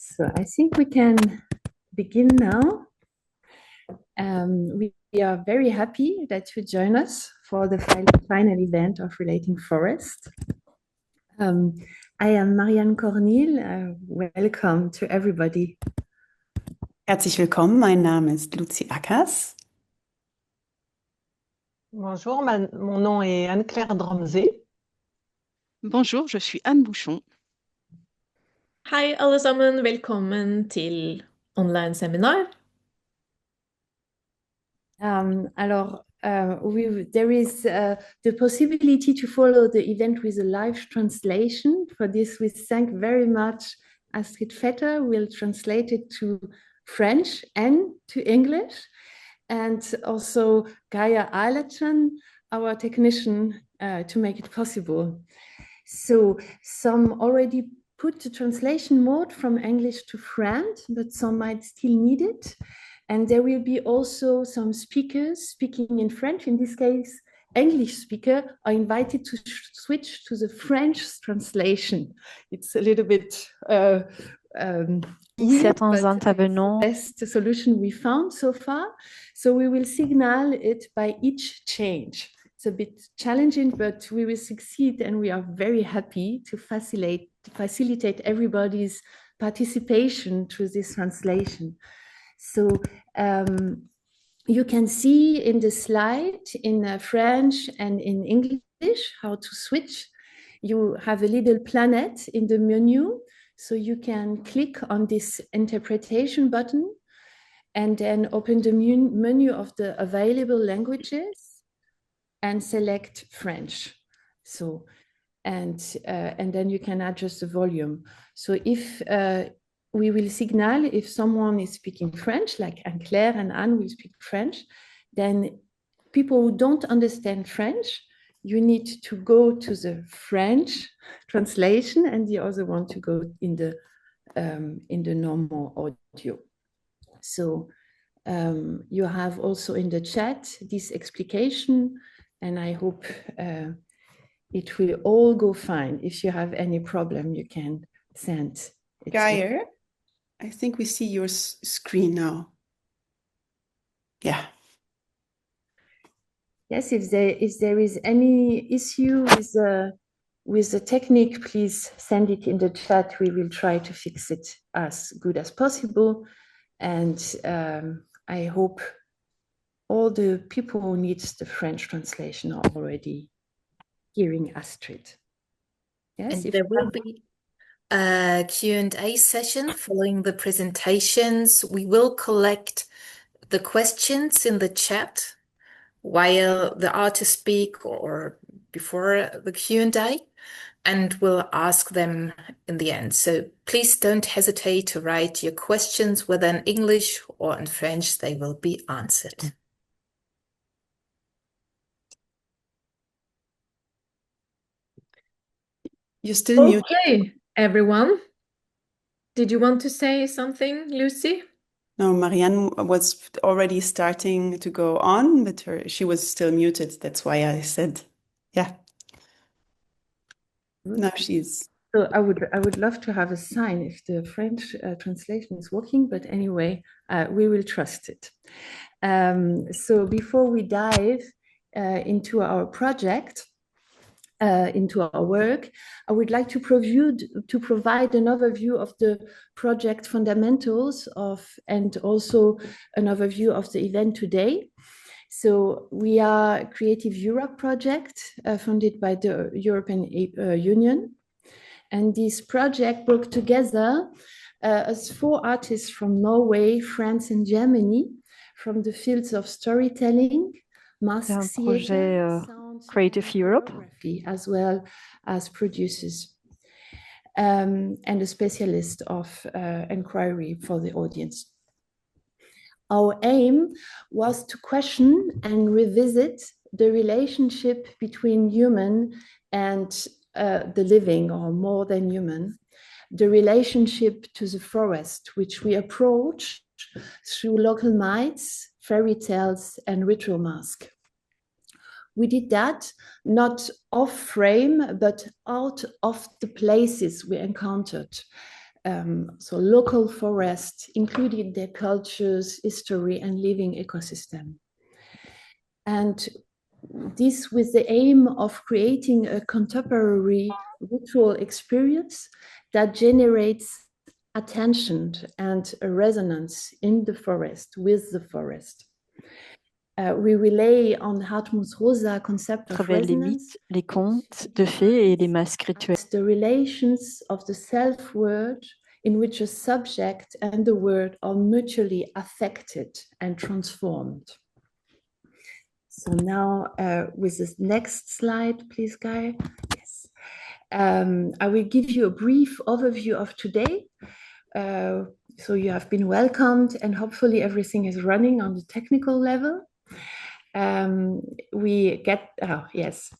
So I think we can begin now. We are very happy that you join us for the final event of Relating Forest. I am Marianne Cornil. Welcome to everybody. Herzlich willkommen, mein Name ist Lucy Ackers. Bonjour, mon nom est Anne-Claire Dromzé. Bonjour, je suis Anne Bouchon. Hei alle sammen, velkommen til online seminar. There is the possibility to follow the event with a live translation. For this, we thank very much Astrid Vetter will translate it to French and to English. And also Gaia Eilerton, our technician, to make it possible. So some already put the translation mode from English to French, but some might still need it. And there will be also some speakers speaking in French. In this case, English speakers are invited to switch to the French translation. It's a little bit best solution we found so far. So we will signal it by each change. It's a bit challenging, but we will succeed, and we are very happy to facilitate everybody's participation through this translation. So you can see in the slide in French and in English how to switch. You have a little planet in the menu, so you can click on this interpretation button and then open the menu of the available languages and select French. So, and then you can adjust the volume. So if we will signal if someone is speaking French, like Anne-Claire and Anne will speak French, then people who don't understand French, you need to go to the French translation, and the other one to go in the normal audio. So you have also in the chat this explication, and I hope it will all go fine. If you have any problem, you can send it. Geir, I think we see your screen now. Yeah. Yes, if there is any issue with the technique, please send it in the chat. We will try to fix it as good as possible. And I hope all the people who need the French translation are already hearing Astrid. Yes, and there will be a Q&A session following the presentations. We will collect the questions in the chat while the artists speak or before the Q&A, and we'll ask them in the end. So please don't hesitate to write your questions, whether in English or in French, they will be answered. You're still muted. Okay, everyone. Did you want to say something, Lucy? No, Marianne was already starting to go on, but she was still muted. That's why I said, yeah. Now she's. So I would love to have a sign if the French translation is working, but anyway, we will trust it. So before we dive into our project, into our work, I would like to provide an overview of the project fundamentals and also an overview of the event today. So we are a Creative Europe project funded by the European Union. And this project brought together as 4 artists from Norway, France, and Germany from the fields of storytelling, mask theater, sound, Creative Europe, as well as producers, and a specialist of inquiry for the audience. Our aim was to question and revisit the relationship between human and the living, or more than human, the relationship to the forest, which we approach through local myths, fairy tales, and ritual masks. We did that not off frame, but out of the places we encountered. so local forests, including their cultures, history, and living ecosystem. And this with the aim of creating a contemporary ritual experience that generates attention and a resonance in the forest, with the forest. We rely on Hartmut's Rosa concept of travers les resonance, mythes, les contes de fées et les masques rituels. the relations of the self-word in which a subject and the word are mutually affected and transformed. So now with this next slide, please, Guy. Yes. I will give you a brief overview of today. So you have been welcomed and hopefully everything is running on the technical level. Yes.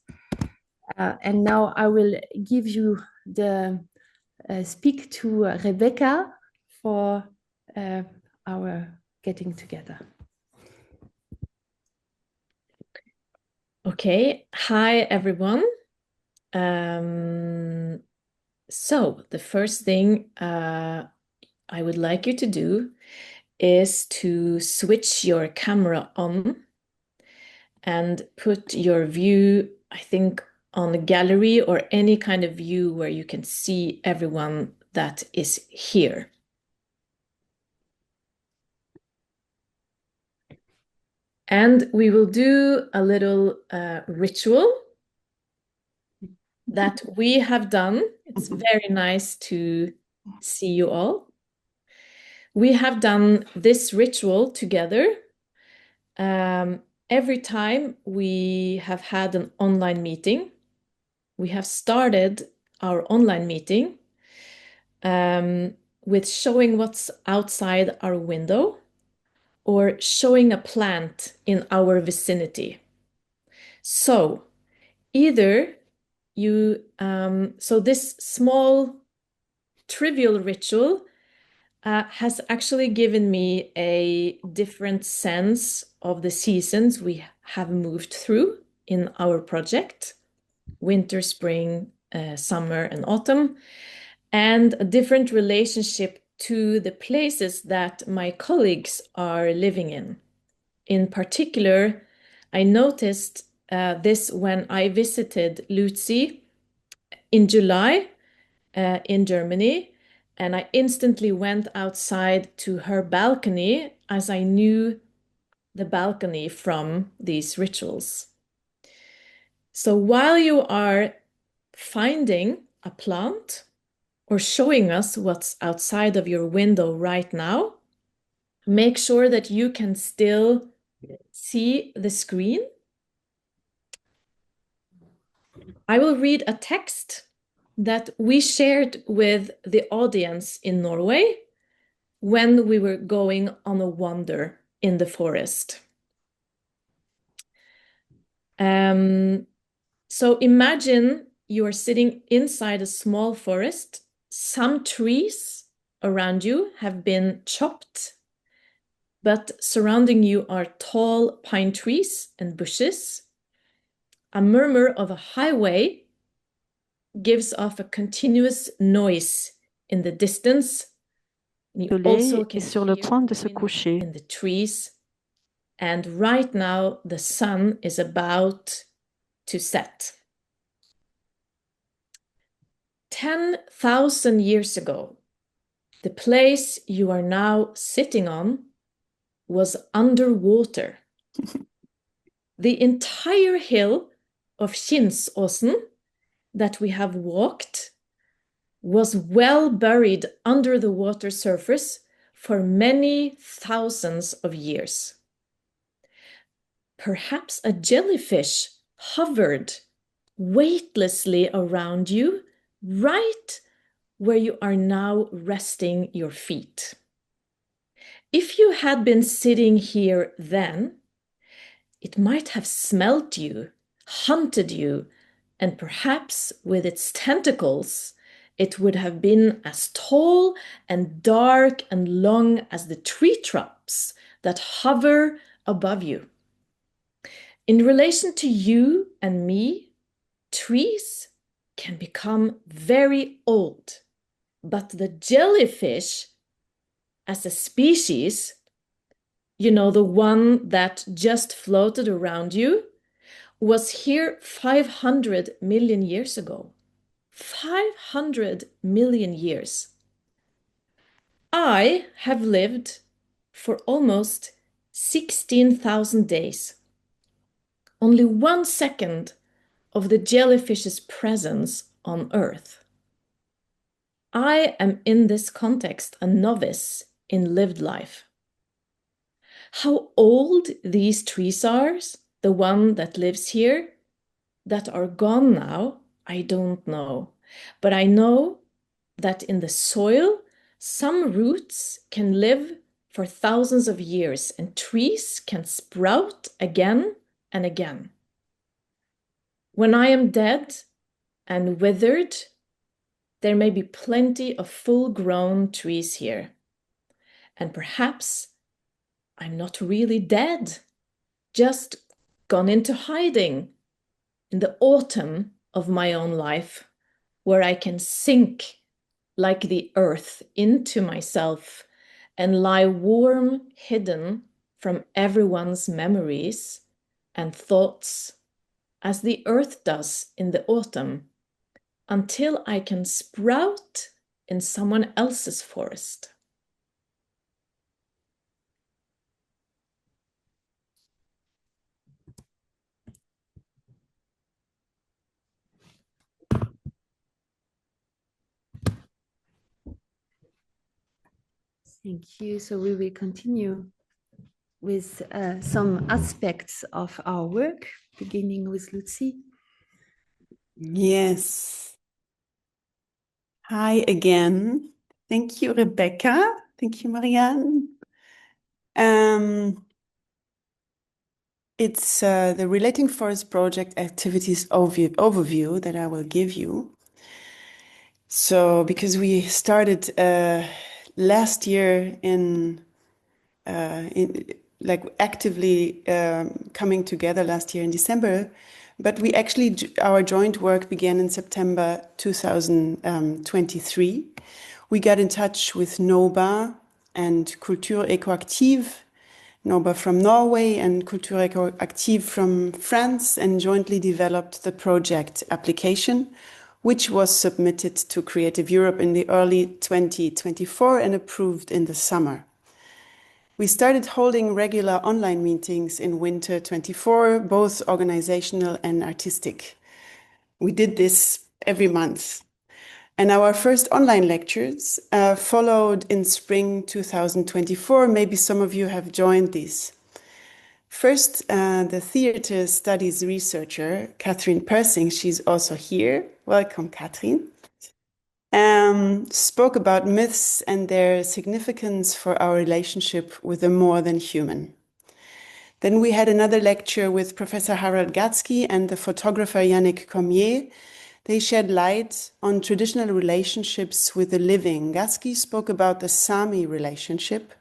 And now I will give you the speak to Rebecca for our getting together. Okay, hi everyone. So the first thing I would like you to do is to switch your camera on and put your view, I think, on a gallery or any kind of view where you can see everyone that is here. And we will do a little ritual that we have done. It's very nice to see you all. We have done this ritual together every time we have had an online meeting. We have started our online meeting with showing what's outside our window or showing a plant in our vicinity. So either you, so this small trivial ritual has actually given me a different sense of the seasons we have moved through in our project, winter, spring, summer, and autumn, and a different relationship to the places that my colleagues are living in. In particular, I noticed this when I visited Lucy in July in Germany, and I instantly went outside to her balcony as I knew the balcony from these rituals. So while you are finding a plant or showing us what's outside of your window right now, make sure that you can still see the screen. I will read a text that we shared with the audience in Norway when we were going on a wander in the forest. So imagine you are sitting inside a small forest. Some trees around you have been chopped, but surrounding you are tall pine trees and bushes. A murmur of a highway gives off a continuous noise in the distance. You also can est sur le hear point the de se wind coucher. in the trees. And right now, the sun is about to set. 10,000 years ago, the place you are now sitting on was underwater. The entire hill of Kinsåsen that we have walked was well buried under the water surface for many thousands of years. Perhaps a jellyfish hovered weightlessly around you, right where you are now resting your feet. If you had been sitting here then, it might have smelt you, hunted you, and perhaps with its tentacles, it would have been as tall and dark and long as the tree trunks that hover above you. In relation to you and me, trees can become very old but the jellyfish as a species, you know, the one that just floated around you, was here 500 million years ago. 500 million years. I have lived for almost 16,000 days. Only 1 second of the jellyfish's presence on Earth. I am in this context a novice in lived life. How old these trees are, the one that lives here, that are gone now, I don't know. But I know that in the soil, some roots can live for thousands of years and trees can sprout again and again. When I am dead and withered, there may be plenty of full-grown trees here. And perhaps I'm not really dead, just gone into hiding in the autumn of my own life, where I can sink like the earth into myself and lie warm, hidden from everyone's memories and thoughts, as the earth does in the autumn, until I can sprout in someone else's forest. Thank you. So we will continue with some aspects of our work, beginning with Lucy. Yes. Hi again. Thank you, Rebecca. Thank you, Marianne. It's the Relating Forest Project activities overview that I will give you. So, because we started last year in like actively coming together last year in December, but we actually, our joint work began in September 2023. We got in touch with NOBA and Culture Ecoactive, NOBA from Norway and Culture Ecoactive from France, and jointly developed the project application, which was submitted to Creative Europe in the early 2024 and approved in the summer. We started holding regular online meetings in winter 24, both organizational and artistic. We did this every month. And our first online lectures followed in spring 2024. Maybe some of you have joined these. First, the theater studies researcher, Catherine Persing, she's also here. Welcome, Catherine. Spoke about myths and their significance for our relationship with the more than human. Then we had another lecture with Professor Harald Gatzky and the photographer Yannick Cormier. They shed light on traditional relationships with the living. Gatzky spoke about the Sami relationship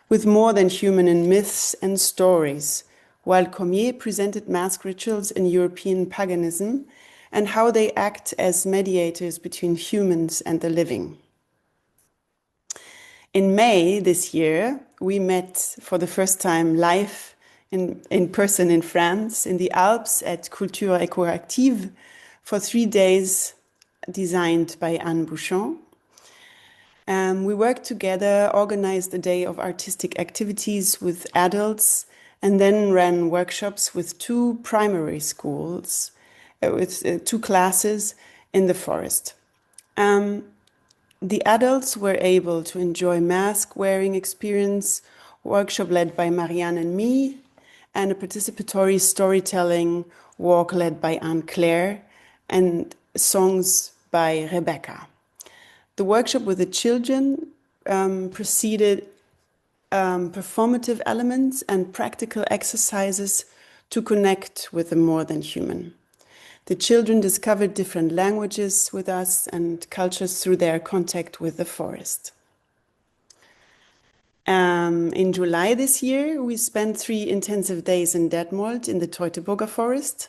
with more than human in myths and stories, while Cormier presented mask rituals in European paganism and how they act as mediators between humans and the living. In May this year, we met for the first time live in person in France, in the Alps at Culture Ecoactive for 3 days, designed by Anne Bouchon. We worked together, organized a day of artistic activities with adults, and then ran workshops with 2 primary schools, with 2 classes in the forest. The adults were able to enjoy mask-wearing experience, workshop led by Marianne and me, and a participatory storytelling walk led by Anne-Claire, and songs by Rebecca. The workshop with the children preceded performative elements and practical exercises to connect with the more than human. The children discovered different languages with us and cultures through their contact with the forest. In July this year, we spent 3 intensive days in Detmold in the Teutoburger forest.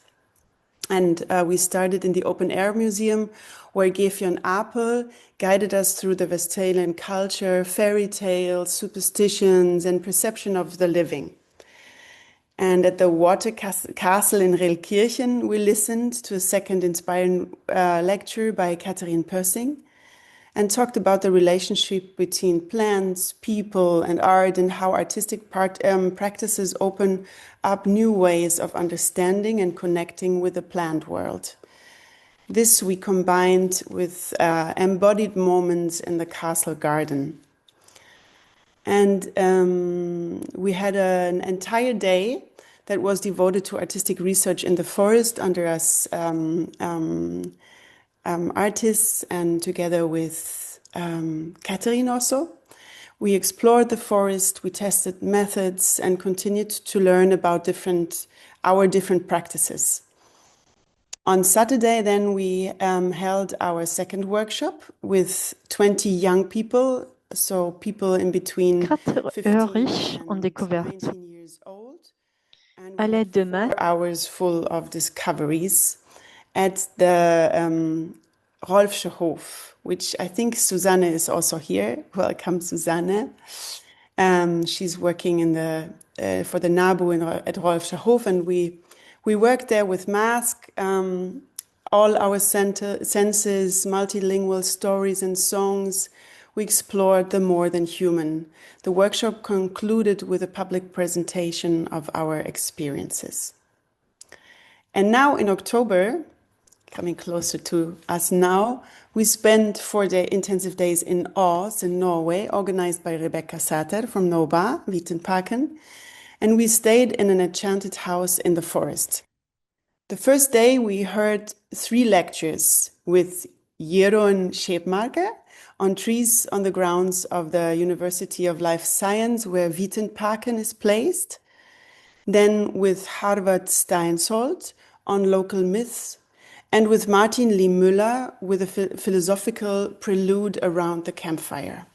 And we started in the open air museum, where Gefion Apel guided us through the Westphalian culture, fairy tales, superstitions, and perception of the living. And at the Water Castle in Relkirchen, we listened to a second inspiring lecture by Catherine Persing and talked about the relationship between plants, people, and art, and how artistic practices open up new ways of understanding and connecting with the plant world. This we combined with embodied moments in the castle garden. And we had an entire day that was devoted to artistic research in the forest under us artists, and together with Catherine also. We explored the forest, we tested methods, and continued to learn about our different practices. On Saturday, then, we held our second workshop with 20 young people, so people in between 15 ont and découvert 19 years old. And à we l'aide de had 4 masques hours full of discoveries at the Rolfsche Hof, which I think Susanne is also here. Welcome, Susanne. She's working in for the NABU at Rolfsche Hof, and we worked there with masks, all our senses, multilingual stories and songs. We explored the more than human. The workshop concluded with a public presentation of our experiences. And now in October, coming closer to us now, we spent 4 intensive days in Aarhus in Norway, organized by Rebecca Sater from NOBA, Vitenparken, and we stayed in an enchanted house in the forest. The first day we heard 3 lectures with Jeroen Scheepmarke on trees on the grounds of the University of Life Science, where Vitenparken is placed. Then with Harvard Steinsold on local myths, and with Martin Lee Müller with a philosophical prelude around the campfire.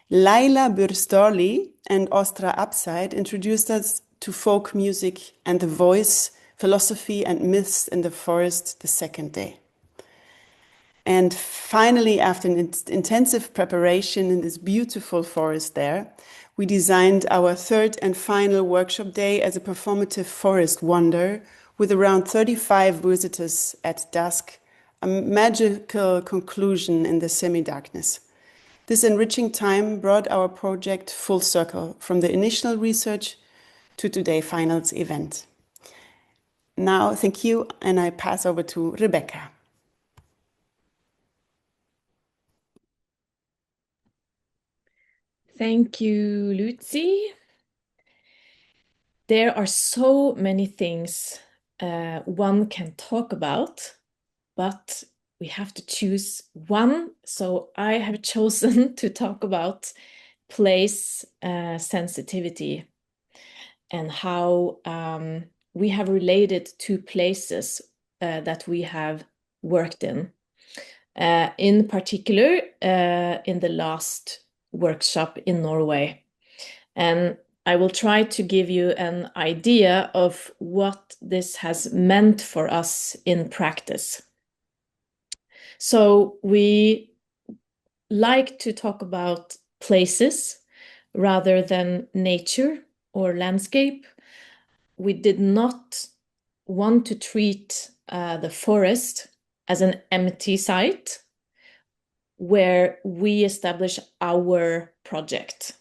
Laila Bürstorli and Ostra Upside introduced us to folk music and the voice, philosophy and myths in the forest the second day. And finally, after an intensive preparation in this beautiful forest there, we designed our third and final workshop day as a performative forest wonder with around 35 visitors at dusk, a magical conclusion in the semi-darkness. This enriching time brought our project full circle from the initial research to today's finals event. Now, thank you, and I pass over to Rebecca. Thank you, Lucy. There are so many things one can talk about, but we have to choose one. So I have chosen to talk about place sensitivity and how we have related to places that we have worked in particular in the last workshop in Norway. And I will try to give you an idea of what this has meant for us in practice. So we like to talk about places rather than nature or landscape. We did not want to treat the forest as an empty site where we establish our project.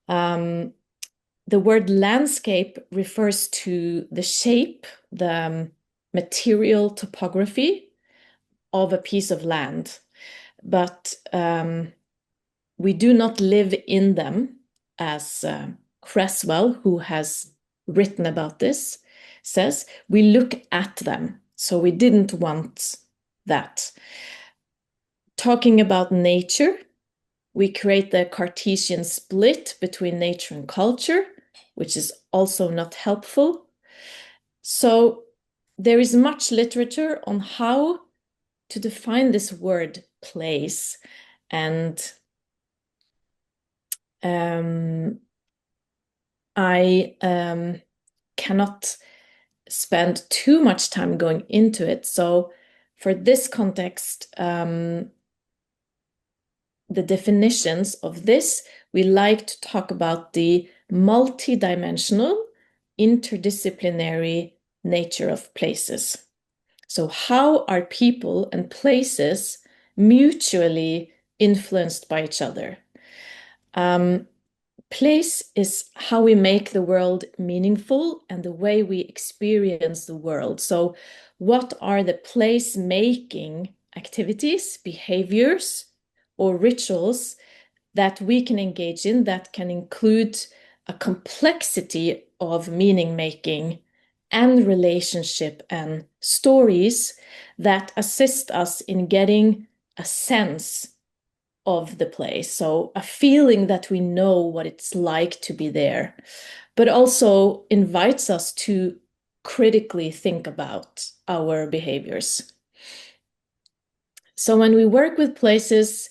The word landscape refers to the shape, the material topography of a piece of land, but we do not live in them, as Cresswell, who has written about this, says. We look at them, so we didn't want that. Talking about nature, we create the Cartesian split between nature and culture, which is also not helpful. So there is much literature on how to define this word place, and I cannot spend too much time going into it. So for this context, the definitions of this, we like to talk about the multidimensional, interdisciplinary nature of places. So how are people and places mutually influenced by each other? Place is how we make the world meaningful and the way we experience the world. So what are the place-making activities, behaviors, or rituals that we can engage in that can include a complexity of meaning making and relationship and stories that assist us in getting a sense of the place. So a feeling that we know what it's like to be there, but also invites us to critically think about our behaviors. So when we work with places,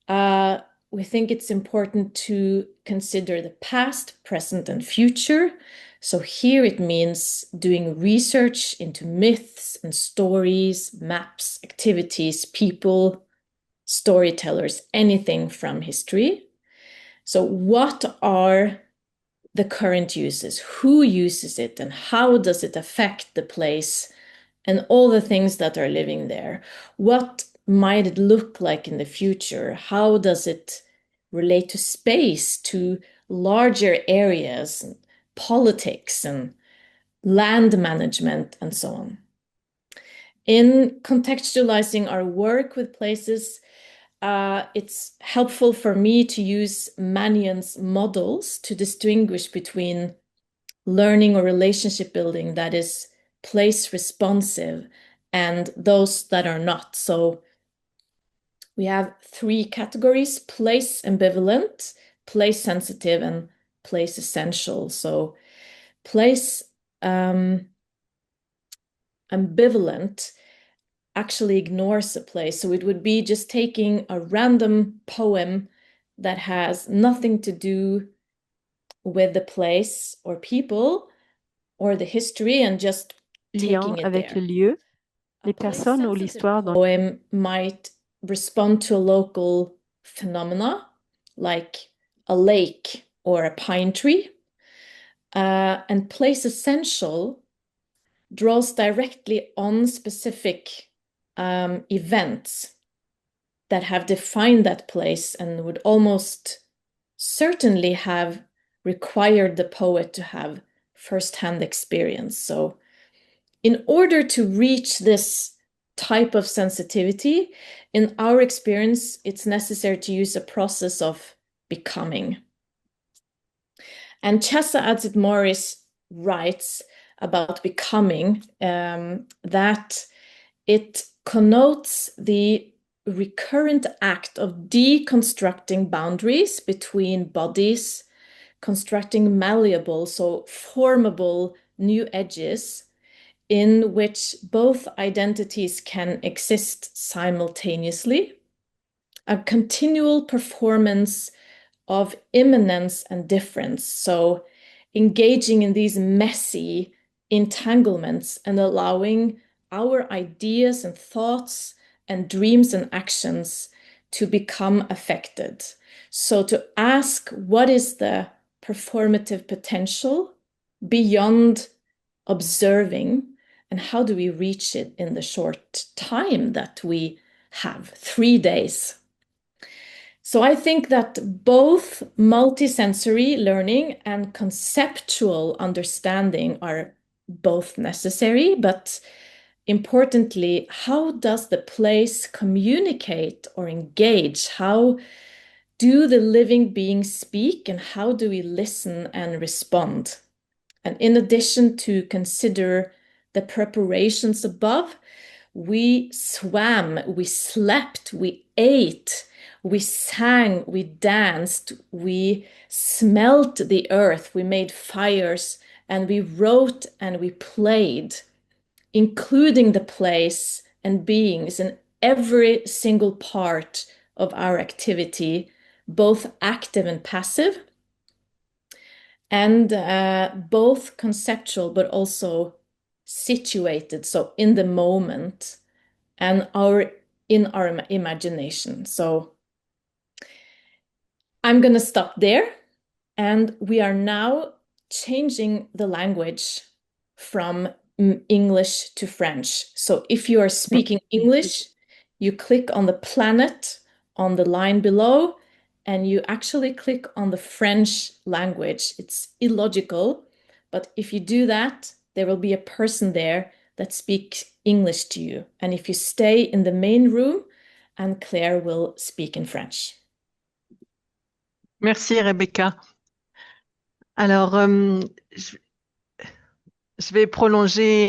we think it's important to consider the past, present, and future. So here it means doing research into myths and stories, maps, activities, people, storytellers, anything from history. So what are the current uses? Who uses it and how does it affect the place and all the things that are living there? What might it look like in the future? How does it relate to space, to larger areas, and politics and land management, and so on? In contextualizing our work with places, it's helpful for me to use Mannion's models to distinguish between learning or relationship building that is place responsive and those that are not. So we have 3 categories: place ambivalent, place sensitive, and place essential. So place ambivalent actually ignores a place. So it would be just taking a random poem that has nothing to do with the place or people or the history and just Lien taking it avec there. le lieu, A les personnes ou place-sensitive l'histoire dans poem might respond to a local phenomena like a lake or a pine tree. And place essential draws directly on specific events that have defined that place and would almost certainly have required the poet to have firsthand experience. So in order to reach this type of sensitivity, in our experience, it's necessary to use a process of becoming. And Chassa Adzit Morris writes about becoming that it connotes the recurrent act of deconstructing boundaries between bodies, constructing malleable, so formable new edges in which both identities can exist simultaneously, a continual performance of immanence and difference. So engaging in these messy entanglements and allowing our ideas and thoughts and dreams and actions to become affected. So to ask, what is the performative potential beyond observing, and how do we reach it in the short time that we have, 3 days? So I think that both multisensory learning and conceptual understanding are both necessary, but importantly, how does the place communicate or engage? How do the living beings speak, and how do we listen and respond? And in addition to consider the preparations above, we swam, we slept, we ate, we sang, we danced, we smelt the earth, we made fires, and we wrote and we played, including the place and beings in every single part of our activity, both active and passive, and both conceptual but also situated, so in the moment, and in our imagination. So I'm going to stop there, and we are now changing the language from English to French. So if you are speaking English, you click on the planet on the line below, and you actually click on the French language. It's illogical, but if you do that, there will be a person there that speaks English to you. And if you stay in the main room, and Claire will speak in French. Merci Rebecca. Alors, je vais prolonger,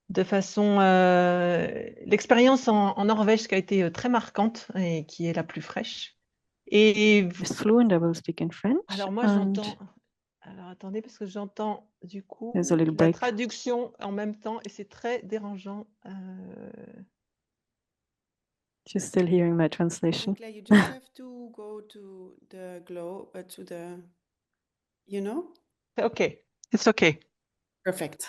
de façon l'expérience en Norvège qui a été très marquante et qui est la plus fraîche. Et It's fluent, I will speak in French. alors moi j'entends. Alors attendez parce que j'entends du coup There's a little la break. traduction en même temps et c'est très dérangeant. She's still hearing my translation. Claire, you just have to go to the glow, to the, Ok, it's okay. Perfect.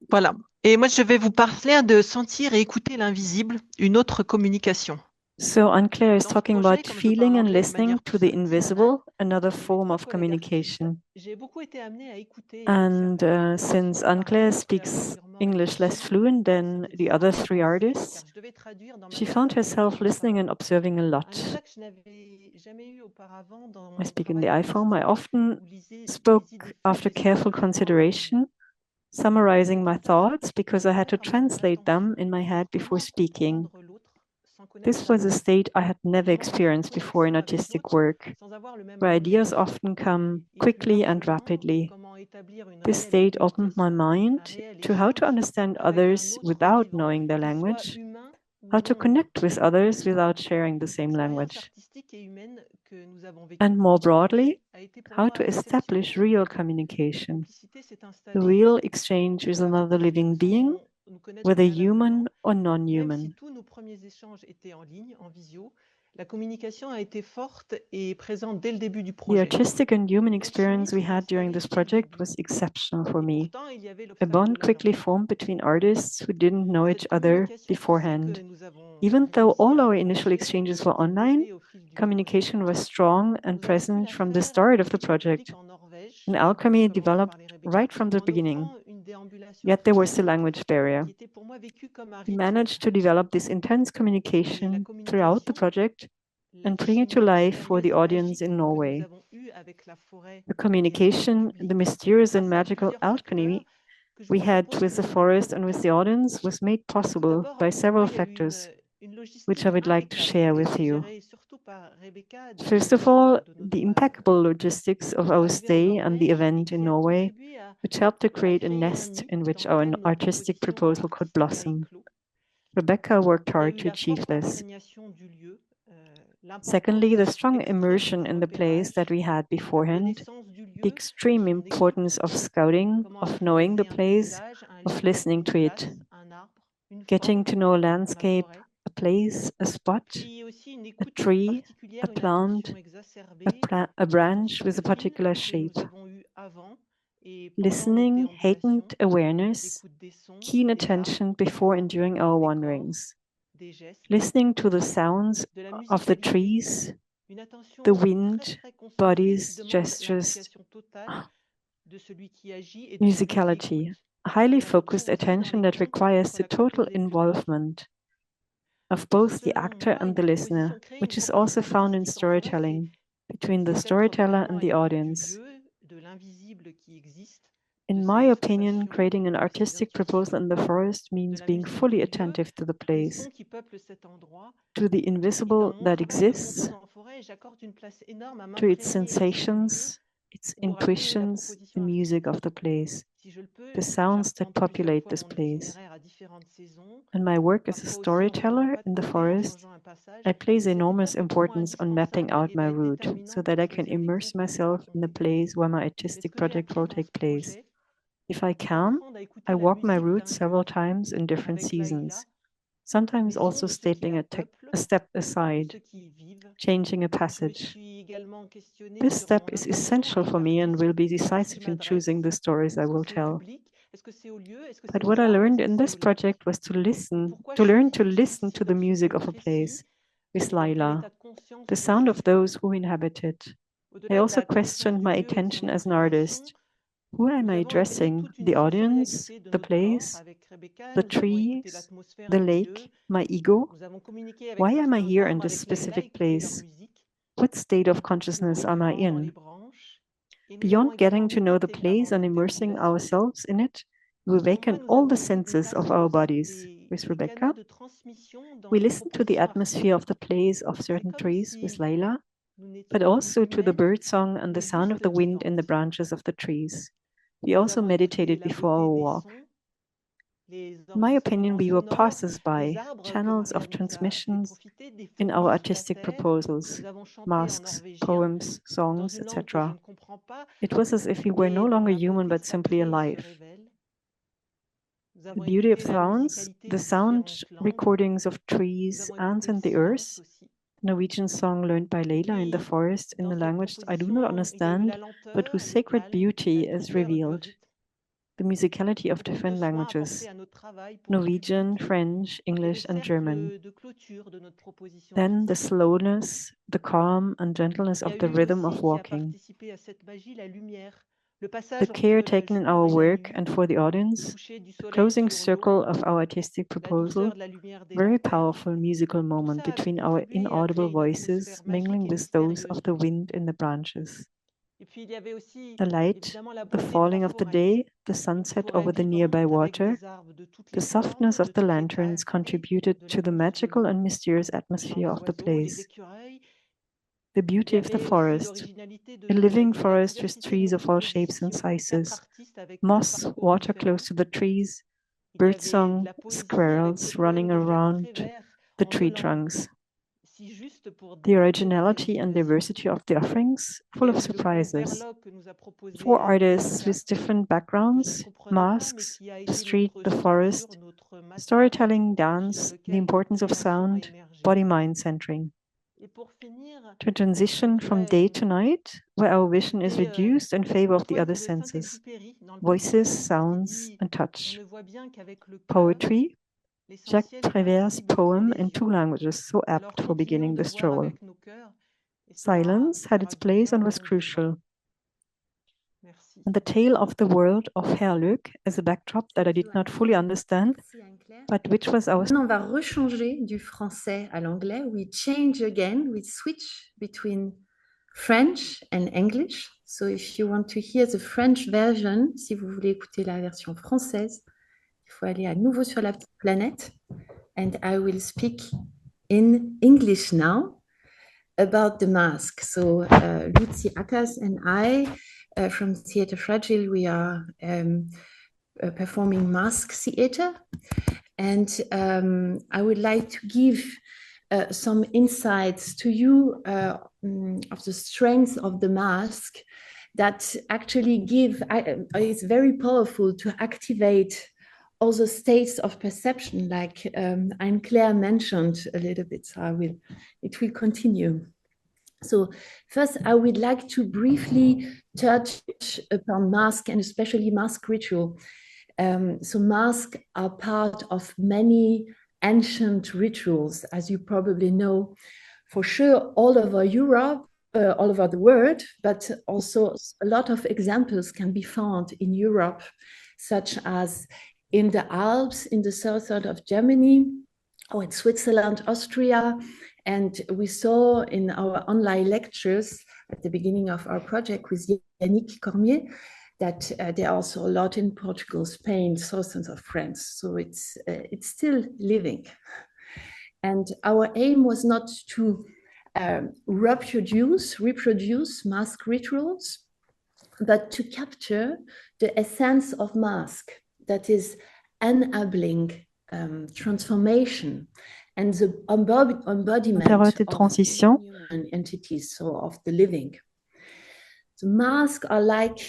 Voilà. Et moi, je vais vous parler de sentir et écouter l'invisible, une autre communication. So Anne-Claire is Dans ce talking projet, about comme je feeling parle and anglais de listening manière to plus the invisible, another avec form 3 of collègues artistes, communication. j'ai beaucoup été amenée à écouter et And observer. since Par Anne-Claire exemple, speaks intérieurement English less réfléchir fluent à than ces the other exemples three pensés, artists, car je devais traduire dans ma she tête found ce que je herself disais listening and auparavant. observing a Un lot. état que je n'avais jamais eu auparavant dans I mon speak in the travail iPhone. I artistique, often où les spoke idées after fleurissaient careful simplement consideration, summarizing my cette thoughts because I had to faire mon translate them attention in my head before comment speaking. comprendre l'autre sans connaître This la was a langue, state I had never comment faire experienced before in connexion avec artistic l'autre work, sans avoir le même where ideas langage, often come et plus quickly and largement rapidly. comment établir une This réelle state écoute, opened my un mind réel to how to échange understand avec un others autre without vivant, knowing their qu'il soit language, humain ou how to non humain. connect with others without sharing the same L'expérience language, artistique et humaine que nous avons vécue and more en Norvège broadly, a été pour how moi to establish exceptionnelle. real La communication. complicité s'est The installée real exchange with another living being, sans nous connaître whether préalablement. human or Même si non-human. tous nos premiers échanges étaient en ligne, en visio, la communication a été forte et présente dès le début du The projet. artistic and human Une chimie experience we s'est had during installée this dès le project début. was exceptional for Et me. pourtant, il y avait A l'obstacle bond de la quickly langue. formed between artists who didn't know Cette each other communication forcée beforehand. que nous avons Even though réussi all à our initial enclencher exchanges a were été online, posée au fil du communication projet. was strong and Nous avons pu present la from the faire start of the avec le public project, en Norvège, and alchemy comme en a developed parlé Rebecca, right from the en beginning. offrant une déambulation Yet there was the artistique language barrier. qui était pour moi vécue comme un We rituel. managed to develop this intense Et la communication throughout the communication, project and bring it to l'alchimie life for the mystérieuse et audience magique in que nous Norway. avons eue avec la forêt The et avec communication, le the public, mysterious and grâce à magical plusieurs alchemy facteurs que je we vous had propose with de the développer. forest and with the audience was made Tout possible d'abord, by pour moi, several il y a eu factors, une which I logistique would like to impeccable share qui a with été you. gérée surtout par Rebecca dès First le of all, départ de the notre impeccable logistics of our arrivée en stay and the Norvège et event qui in a Norway, contribué which helped to à create a créer un nest nid in dans which our lequel notre artistic proposition proposal could artistique a blossom. éclos. Rebecca worked Il y a hard eu to la achieve forte this. imprégnation du lieu, Secondly, the l'importance strong extrême immersion du in the place that repérage, we had la beforehand, connaissance du the lieu, extreme son importance écoute, of scouting, comment of knowing the apprivoiser un place, paysage, un of lieu, listening une to it, place, un arbre, une getting forme, to know a la landscape, forêt. a place, a spot, Puis aussi une a écoute tree, particulière, a une plant, attention exacerbée a et une branch attention with a fine particular que shape. nous avons eue avant et pendant notre Listening, déambulation, heightened awareness, l'écoute des sons, keen des attention arbres, des before and formes, during our des corps, wanderings. des gestes, Listening to the sounds de la of the musicalité, trees, une the attention wind, très concentrée qui bodies, demande gestures, l'implication totale de celui qui agit et de celui qui musicality, écoute. highly On la retrouve focused aussi dans attention les that contes requires entre the la total culture des plumes. involvement of both the Selon actor moi, and une the proposition, listener, créer une which is also proposition found in artistique en forêt, storytelling between the c'est être storyteller vraiment and à the l'écoute du audience. lieu, de l'invisible qui existe, de In ses my opinion, sensations, creating an de ses artistic intuitions, proposal in the forest de means la being musique fully du lieu, attentive to the des place, sons qui peuplent cet endroit. to the Et dans invisible mon that travail de exists, conteuse en forêt, j'accorde une place énorme à to its m'imprégner de ce lieu sensations, its ou racler la intuitions, the proposition music of artistique. the place, Si je le peux, the sounds that j'arpente plusieurs populate fois this mon place. itinéraire à différentes saisons, In my work as a parfois aussi en changeant storyteller pas de in the côté, en forest, changeant un passage. I place Cette enormous étape est pour moi importance on mapping indispensable out et my va être route so déterminante that I pour can réaliser immerse beaucoup de ce myself in the raconté. place where my Mais ce artistic que j'ai project appris will dans ce take place. projet, If I c'est can, d'apprendre à écouter I la walk my musique route d'un lieu several times in different avec Laïla, seasons. sometimes mais also sinon de ceux qui stepping la a peuplent, step de aside, ceux qui y vivent. changing a Je me passage. suis également questionnée This sur step mon is intention essential avec for me and will be l'artiste. À qui decisive in m'adresse? choosing the stories I Est-ce que will c'est au tell. public? Est-ce que c'est au lieu? Est-ce que c'est But aux what I arts? learned Est-ce in que this c'est aux lettres? project was to listen, Pourquoi to je learn to choisis listen to the ce music lieu of a précis place with et dans quel Laila, état de conscience the je sound of suis? those who inhabit it. I Au-delà de also la connaissance questioned du my lieu et de son attention as an explication, artist. Who am nous I avons éveillé addressing? toute une The audience, sensorialité de the notre corps. place, Avec Rebecca, the nous avons écouté trees, l'atmosphère the du lieu. lake, my ego? Nous avons communiqué avec Why am I certains here in arbres. this Avec Laila, specific écouté leur place? musique, What state of nous consciousness am I remuant dans les in? branches. Et nous avons Beyond getting également to know the médité place avant and notre immersing déambulation. ourselves in it, we awaken Enfin, nous all the avons pris une senses place of our sur bodies. With les Rebecca, canaux de transmission dans we les listened to the propositions atmosphere of the artistiques. place of Mais certain comme trees with si Layla, nous but n'étions also to the humaines, bird song and the mais sound of juste the wind in the vivantes. branches of the trees. We Nous also avons écouté meditated la before our beauté des walk. sons, les In my opinion, enregistrements we were sonores, les passers-by, arbres que channels of Marianne nous a fait transmissions profiter, des in our fourmis sur la artistic terre. proposals, Nous avons chanté en masks, norvégien, poems, dans songs, une langue que je etc. ne comprends pas, It was as if we were no et dont longer la human beauté but simply sacrée se alive. révèle. Nous The avons beauty of écouté la sounds, musicalité the de sound différentes langues. recordings of Nous trees, avons ants écouté le and the silence earth, aussi. Norwegian song learned by Layla in the Puis, forest in dans the cette language I do not proposition, il y a eu la understand, but lenteur, whose le sacred calme, beauty la is douceur, le revealed. rythme. The musicality of Beaucoup de different soins languages, apportés à notre travail pour Norwegian, l'expliciter. French, Et le English, and German. cercle de clôture de notre proposition Then the artistique. slowness, the calm and gentleness Il y a of the eu rhythm aussi of qui a walking. participé à cette magie, la lumière, le The passage care entre le taken in jour our et la work nuit, and for the le audience, coucher du the soleil closing sur circle l'eau, of our artistic la proposal, douceur de la lumière des very lanternes. powerful musical Tout moment ça a between our contribué à inaudible créer une voices atmosphère mingling magique et with those of mystérieuse. the wind in the branches. Et puis il y avait aussi The light, évidemment la the beauté de la falling of the forêt, day, the une sunset forêt over the vivante nearby avec water, des arbres de toutes the les softness formes, of de the toutes les lanterns tailles, contributed de to la the mousse, de magical l'eau, and mysterious le chant atmosphere des of the oiseaux, les place. écureuils. The Il y beauty of the avait aussi forest, l'originalité a de living la forest with diversité de trees nos of all shapes and propositions. 4 sizes, artistes avec 4 moss, parcours water différents. close to the trees, Il y avait de birdsong, la poésie avec des squirrels running poèmes de vers around très verts the en 2 tree langues, trunks. si juste pour The développer originality notre and imagination. diversity of the offerings, Il y full a of eu le groupe surprises. Verloc que nous a 4 proposé artists Rebecca, with different que je ne backgrounds, comprenais pas, mais masks, qui a the été street, notre the structure, forest, notre matelas storytelling, sur dance, the lequel notre importance of création a sound, émergé. body-mind centering. Et pour finir, To transition je from voudrais day to night, where our vision is citer reduced in favor un of the poème other de senses, Saint-Exupéry dans le voices, Petit Prince qui sounds, dit and « On touch. ne voit bien qu'avec le cœur, Poetry, Jacques l'essentiel est Prévert's invisible aux poem in yeux. 2 languages, so Alors apt for continuons beginning de the voir stroll. avec nos cœurs et cela Silence had fera its du place bien and au was monde vivant. crucial. Merci. And the tale of the world of Herluck as a backdrop that I did not fully understand, Merci Anne-Claire. but which was our Maintenant, on va rechanger du français à l'anglais. We change again, we switch between French and English. So if you want to hear the French version, si vous voulez écouter la version française, il faut aller à nouveau sur la petite planète. And I will speak in English now about the mask. So Lucy Akas and I from Theatre Fragile, we are performing mask theatre. And I would like to give some insights to you of the strength of the mask that actually it's very powerful to activate all the states of perception, like Anne-Claire mentioned a little bit. So it will continue. So first, I would like to briefly touch upon mask and especially mask ritual. So masks are part of many ancient rituals, as you probably know, for sure, all over Europe, all over the world, but also a lot of examples can be found in Europe, such as in the Alps, in the south of Germany, or in Switzerland, Austria. And we saw in our online lectures at the beginning of our project with Yannick Cormier, that there are also a lot in Portugal, Spain, southern of France. So it's still living. And our aim was not to reproduce mask rituals, but to capture the essence of mask, that is enabling transformation and the embodiment of human entities, so of the living. The masks are like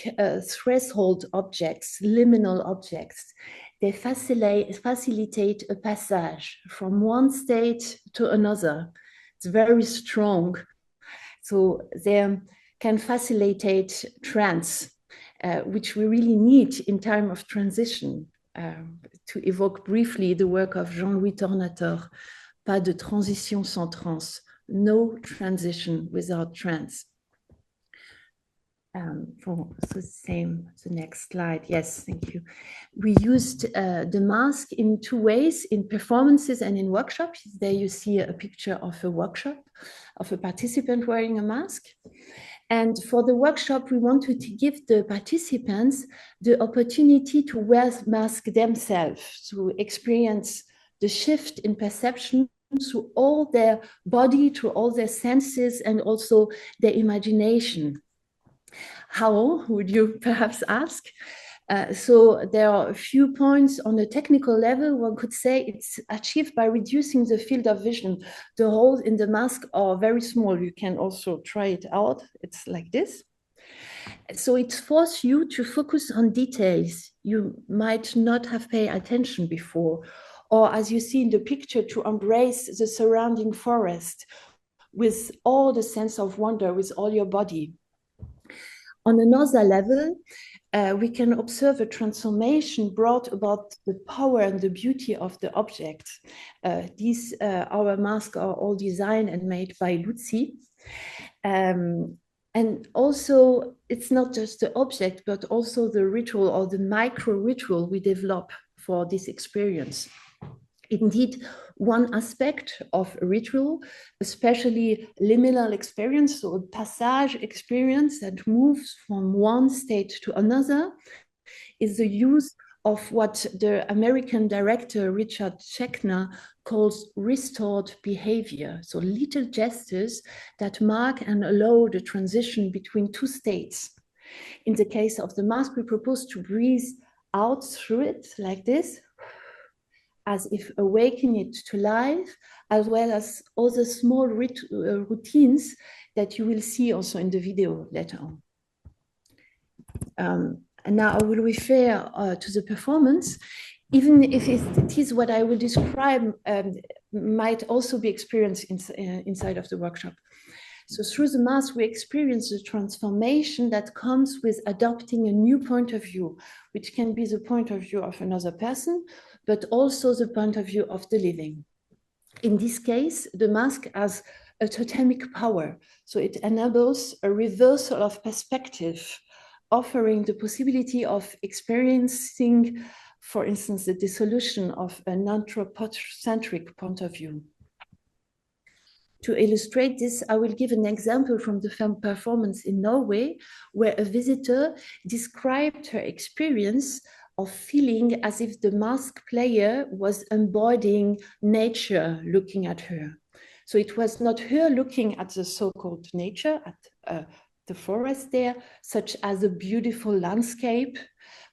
threshold objects, liminal objects, they facilitate a passage from one state to another. It's very strong. So they can facilitate trance, which we really need in time of transition. To evoke briefly the work of Jean-Louis Tornator, pas de transition sans trance, no transition without trance. The next slide. Yes, thank you. We used the mask in two ways, in performances and in workshops. There you see a picture of a workshop of a participant wearing a mask. And for the workshop, we wanted to give the participants the opportunity to wear the mask themselves, to experience the shift in perception through all their body, through all their senses, and also their imagination. How, would you perhaps ask? So there are a few points on a technical level. One could say it's achieved by reducing the field of vision. The holes in the mask are very small. You can also try it out. It's like this. So it forces you to focus on details you might not have paid attention before, or as you see in the picture, to embrace the surrounding forest with all the sense of wonder, with all your body. On another level, we can observe a transformation brought about the power and the beauty of the object. Our masks are all designed and made by Lucy. And also, it's not just the object, but also the ritual or the micro ritual we develop for this experience. Indeed, one aspect of a ritual, especially liminal experience, so a passage experience that moves from one state to another, is the use of what the American director Richard Schechner calls restored behavior. So little gestures that mark and allow the transition between two states. In the case of the mask, we propose to breathe out through it like this, as if awakening it to life, as well as other small routines that you will see also in the video later on. And now I will refer to the performance, even if it is what I will describe might also be experienced inside of the workshop. So through the mask, we experience the transformation that comes with adopting a new point of view, which can be the point of view of another person, but also the point of view of the living. In this case, the mask has a totemic power, so it enables a reversal of perspective, offering the possibility of experiencing, for instance, the dissolution of an anthropocentric point of view. To illustrate this, I will give an example from the film performance in Norway, where a visitor described her experience of feeling as if the mask player was embodying nature looking at her. So it was not her looking at the so-called nature, at the forest there, such as a beautiful landscape,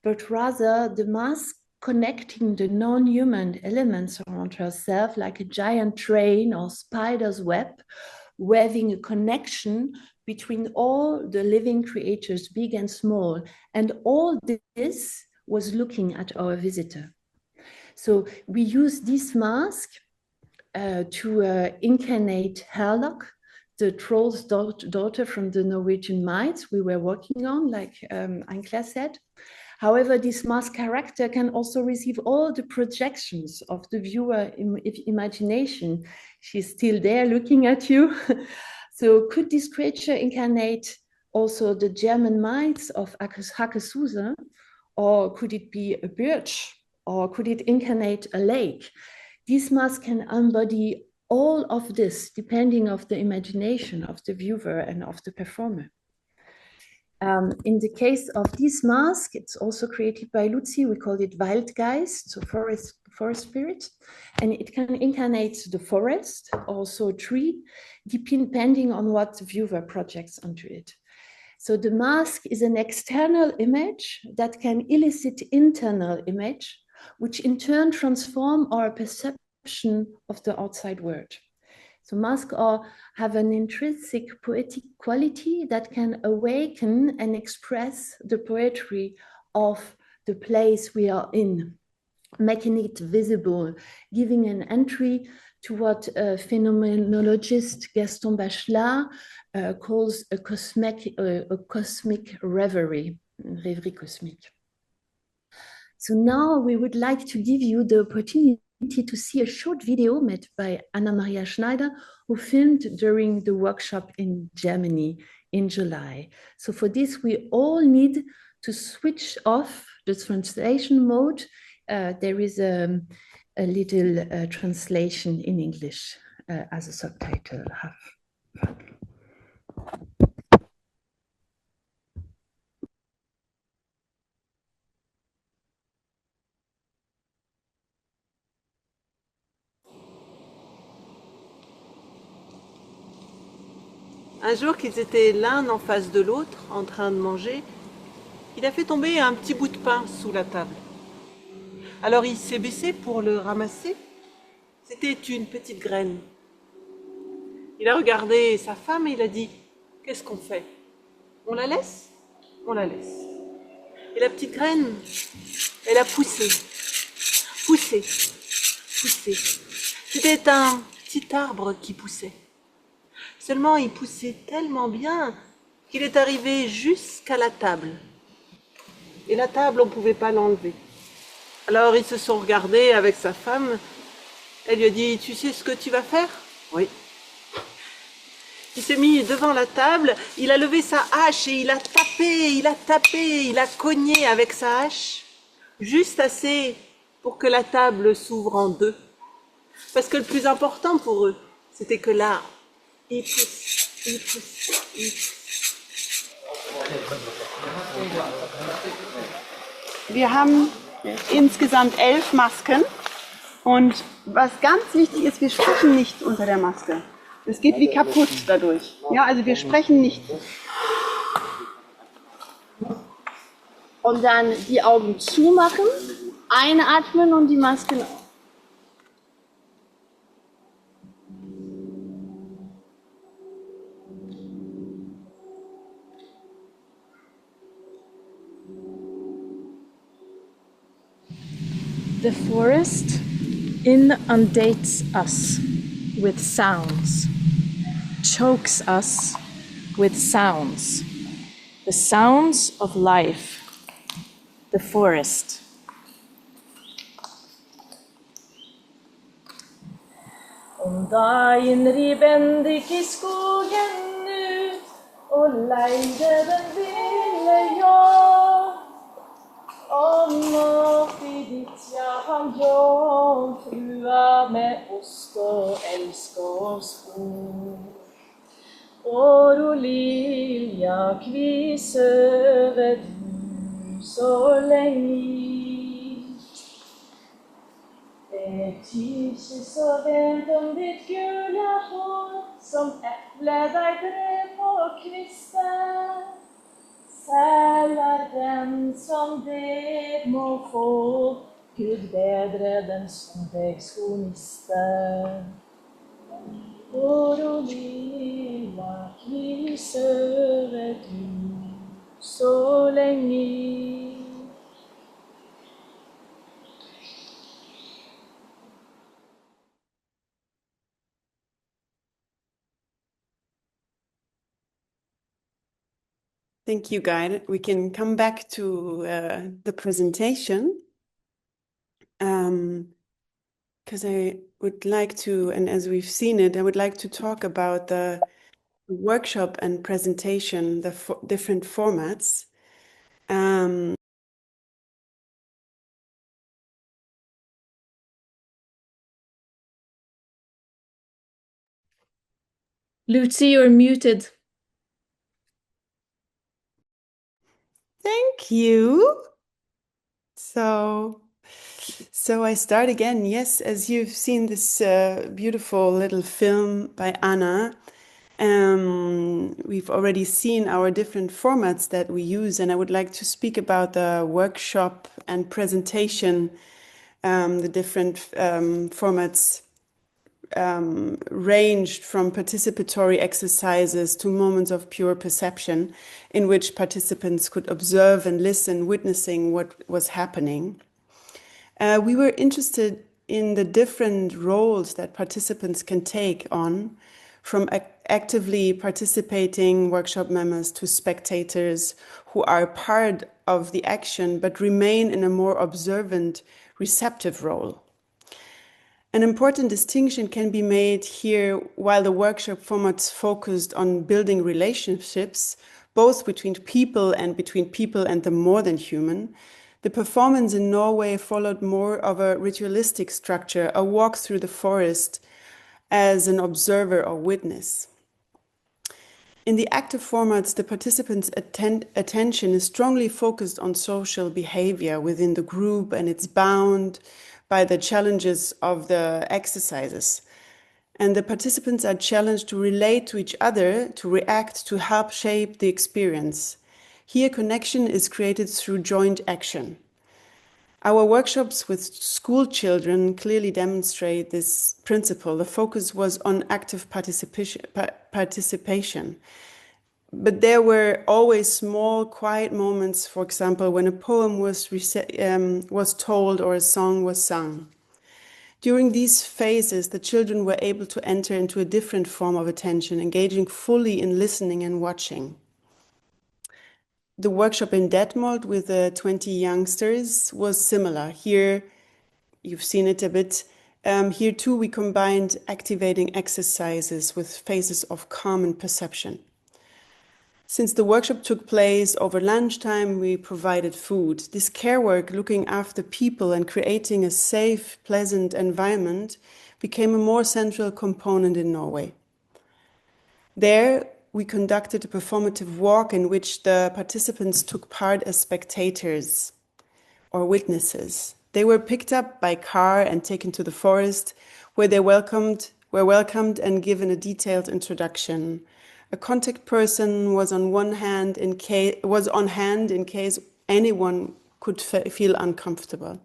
but rather the mask connecting the non-human elements around herself, like a giant train or spider's web, weaving a connection between all the living creatures, big and small. And all this was looking at our visitor. So we use this mask to incarnate Herlock, the troll's daughter from the Norwegian myths we were working on, like Ankla said. However, this mask character can also receive all the projections of the viewer imagination. She's still there looking at you. So could this creature incarnate also the German myths of Hakesuse, or could it be a birch, or could it incarnate a lake? This mask can embody all of this, depending on the imagination of the viewer and of the performer. In the case of this mask, it's also created by Lucy. We call it Waldgeist, so forest spirit, and it can incarnate the forest, also a tree, depending on what the viewer projects onto it. So the mask is an external image that can elicit internal image, which in turn transform our perception of the outside world. So masks have an intrinsic poetic quality that can awaken and express the poetry of the place we are in. making it visible, giving an entry to what phenomenologist Gaston Bachelard calls a cosmic reverie, rêverie cosmique. So now we would like to give you the opportunity to see a short video made by Anna Maria Schneider, who filmed during the workshop in Germany in July. So for this, we all need to switch off the translation mode. There is a little translation in English as a subtitle. Have fun. Un jour qu'ils étaient l'un en face de l'autre, en train de manger, il a fait tomber un petit bout de pain sous la table. Alors il s'est baissé pour le ramasser. C'était une petite graine. Il a regardé sa femme et il a dit « Qu'est-ce qu'on fait? On la laisse? On la laisse. » Et la petite graine, elle a poussé, poussé, poussé. C'était un petit arbre qui poussait. Seulement, il poussait tellement bien qu'il est arrivé jusqu'à la table. Et la table, on ne pouvait pas l'enlever. Alors, ils se sont regardés avec sa femme. Elle lui a dit, tu sais ce que tu vas faire? Oui. Il s'est mis devant la table, il a levé sa hache et il a tapé, il a cogné avec sa hache, juste assez pour que la table s'ouvre en deux. Parce que le plus important pour eux, c'était que là, il pousse, il pousse, il pousse. Wir haben insgesamt 11 Masken und was ganz wichtig ist, wir sprechen nicht unter der Maske. Es geht wie kaputt dadurch. Ja, also wir sprechen nicht. Und dann die Augen zumachen, einatmen und die Masken auf. The forest inundates us with sounds, chokes us with sounds, the sounds of life, the forest. Om dagen ribben gick I skogen ut och leide den ville jag. Om natt I ditt han jomfrua med ost och älsk och skog. Orolilja kvis över du så länge. Det tyser så vänt om ditt gula hår som äpple dig drev på kvisten. Sälar den som det må få, Gud bedre den som deg skoniste. Orolila kvis över du så länge. Thank you, Guy. We can come back to the presentation because I would like to, and as we've seen it, I would like to talk about the workshop and presentation, the different formats. Lucy, you're muted. Thank you. So I start again. Yes, as you've seen this beautiful little film by Anna, we've already seen our different formats that we use, and I would like to speak about the workshop and presentation, the different formats ranged from participatory exercises to moments of pure perception in which participants could observe and listen, witnessing what was happening. We were interested in the different roles that participants can take on, from actively participating workshop members to spectators who are part of the action but remain in a more observant, receptive role. An important distinction can be made here. While the workshop formats focused on building relationships, both between people and the more than human, the performance in Norway followed more of a ritualistic structure, a walk through the forest as an observer or witness. In the active formats, the participants' attention is strongly focused on social behavior within the group, and it's bound by the challenges of the exercises. And the participants are challenged to relate to each other, to react, to help shape the experience. Here, connection is created through joint action. Our workshops with school children clearly demonstrate this principle. The focus was on active participation. But there were always small, quiet moments, for example, when a poem was told or a song was sung. During these phases, the children were able to enter into a different form of attention, engaging fully in listening and watching. The workshop in Detmold with the 20 youngsters was similar. Here, you've seen it a bit. Here too, we combined activating exercises with phases of calm and perception. Since the workshop took place over lunchtime, we provided food. This care work, looking after people and creating a safe, pleasant environment, became a more central component in Norway. There, we conducted a performative walk in which the participants took part as spectators or witnesses. They were picked up by car and taken to the forest, where they were welcomed and given a detailed introduction. A contact person was on hand in case anyone could feel uncomfortable.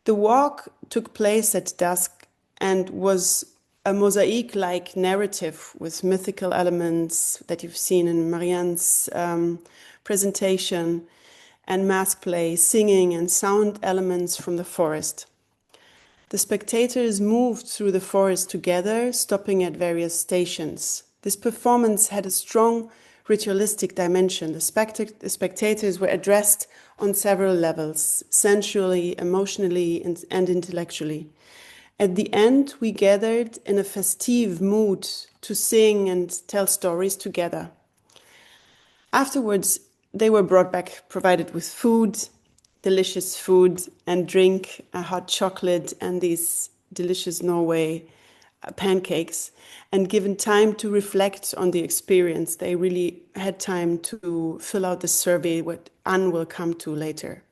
The walk took place at dusk and was a mosaic-like narrative with mythical elements that you've seen in Marianne's presentation, and mask play, singing and sound elements from the forest. The spectators moved through the forest together, stopping at various stations. This performance had a strong ritualistic dimension. The spectators were addressed on several levels, sensually, emotionally, and intellectually. At the end, we gathered in a festive mood to sing and tell stories together. Afterwards, they were brought back, provided with food, delicious food and drink, a hot chocolate and these delicious Norway pancakes, and given time to reflect on the experience. They really had time to fill out the survey, what Anne will come to later.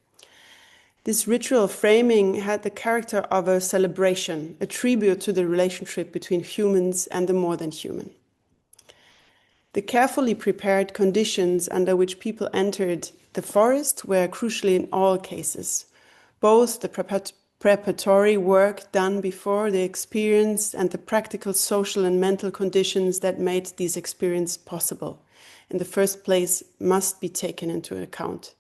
This ritual framing had the character of a celebration, a tribute to the relationship between humans and the more than human. The carefully prepared conditions under which people entered the forest were crucial in all cases. Both the preparatory work done before the experience and the practical social and mental conditions that made this experience possible, in the first place, must be taken into account.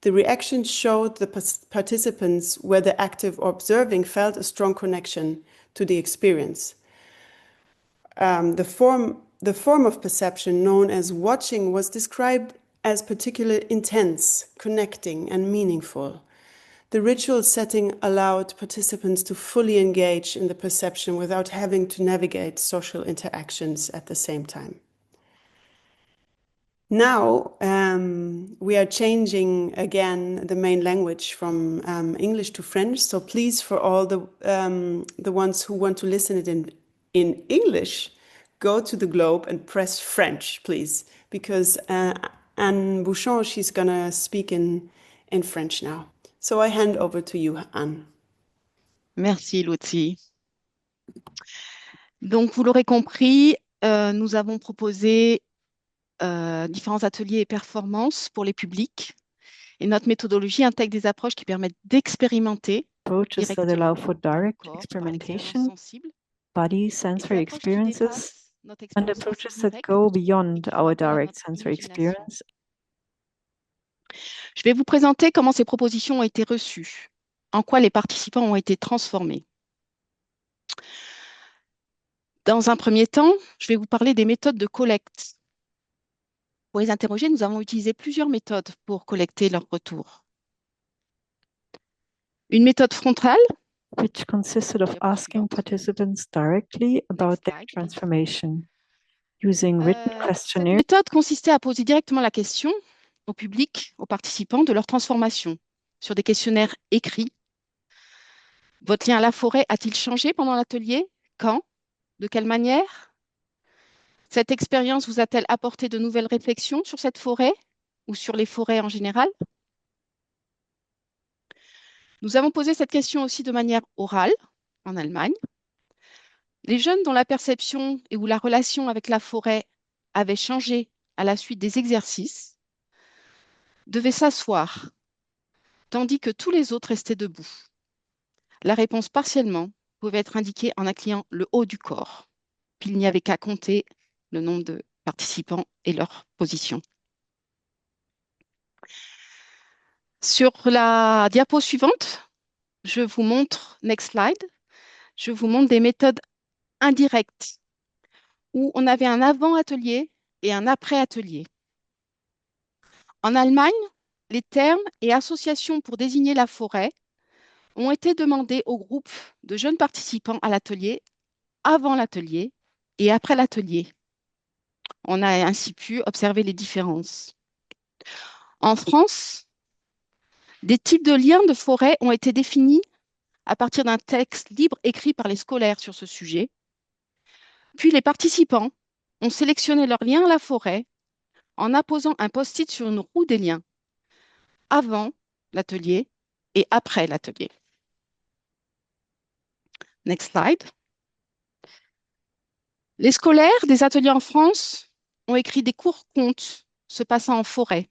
The reactions showed the participants, whether active or observing, felt a strong connection to the experience. The form of perception known as watching was described as particularly intense, connecting, and meaningful. The ritual setting allowed participants to fully engage in the perception without having to navigate social interactions at the same time. Now, we are changing again the main language from English to French. So please, for all the ones who want to listen it in English, go to the globe and press French, please, because Anne Bouchon, she's gonna speak in French now. So I hand over to you, Anne. Merci, Lucy. Donc, vous l'aurez compris, nous avons proposé différents ateliers et performances pour les publics. Et notre méthodologie intègre des approches qui permettent d'expérimenter Approaches that allow for direct experimentation, body sensory experiences, and approaches that go beyond our direct sensory experience. Je vais vous présenter comment ces propositions ont été reçues. en quoi les participants ont été transformés. Dans un premier temps, je vais vous parler des méthodes de collecte. Pour les interroger, nous avons utilisé plusieurs méthodes pour collecter leurs retours. Une méthode frontale, which consisted of asking participants directly about their transformation, using written cette questionnaires. méthode consistait à poser directement la question au public, aux participants, de leur transformation sur des questionnaires écrits. Votre lien à la forêt a-t-il changé pendant l'atelier? Quand? De quelle manière? Cette expérience vous a-t-elle apporté de nouvelles réflexions sur cette forêt ou sur les forêts en général? Nous avons posé cette question aussi de manière orale en Allemagne. Les jeunes dont la perception et ou la relation avec la forêt avait changé à la suite des exercices devaient s'asseoir, tandis que tous les autres restaient debout. La réponse partiellement pouvait être indiquée en inclinant le haut du corps, puis il n'y avait qu'à compter le nombre de participants et leur position. Sur la diapo suivante, je vous montre, next slide, je vous montre des méthodes indirectes où on avait un avant-atelier et un après-atelier. En Allemagne, les termes et associations pour désigner la forêt ont été demandés au groupe de jeunes participants à l'atelier avant l'atelier et après l'atelier. On a ainsi pu observer les différences. En France, des types de liens de forêt ont été définis à partir d'un texte libre écrit par les scolaires sur ce sujet. Puis les participants ont sélectionné leur lien à la forêt en apposant un post-it sur une roue des liens avant l'atelier et après l'atelier. Next slide. Les scolaires des ateliers en France ont écrit des courts contes se passant en forêt.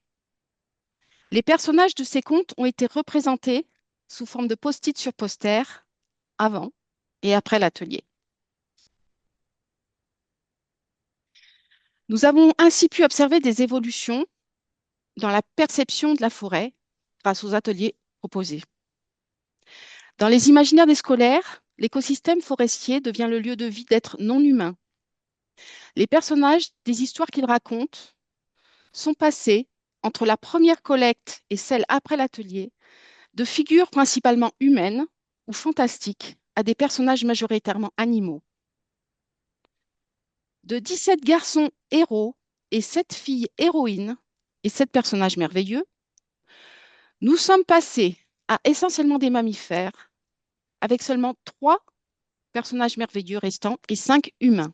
Les personnages de ces contes ont été représentés sous forme de post-it sur poster avant et après l'atelier. Nous avons ainsi pu observer des évolutions dans la perception de la forêt grâce aux ateliers proposés. Dans les imaginaires des scolaires, l'écosystème forestier devient le lieu de vie d'êtres non humains. Les personnages des histoires qu'ils racontent sont passés, entre la première collecte et celle après l'atelier, de figures principalement humaines ou fantastiques à des personnages majoritairement animaux. De 17 garçons héros et 7 filles héroïnes et 7 personnages merveilleux, nous sommes passés à essentiellement des mammifères, avec seulement 3 personnages merveilleux restants et 5 humains.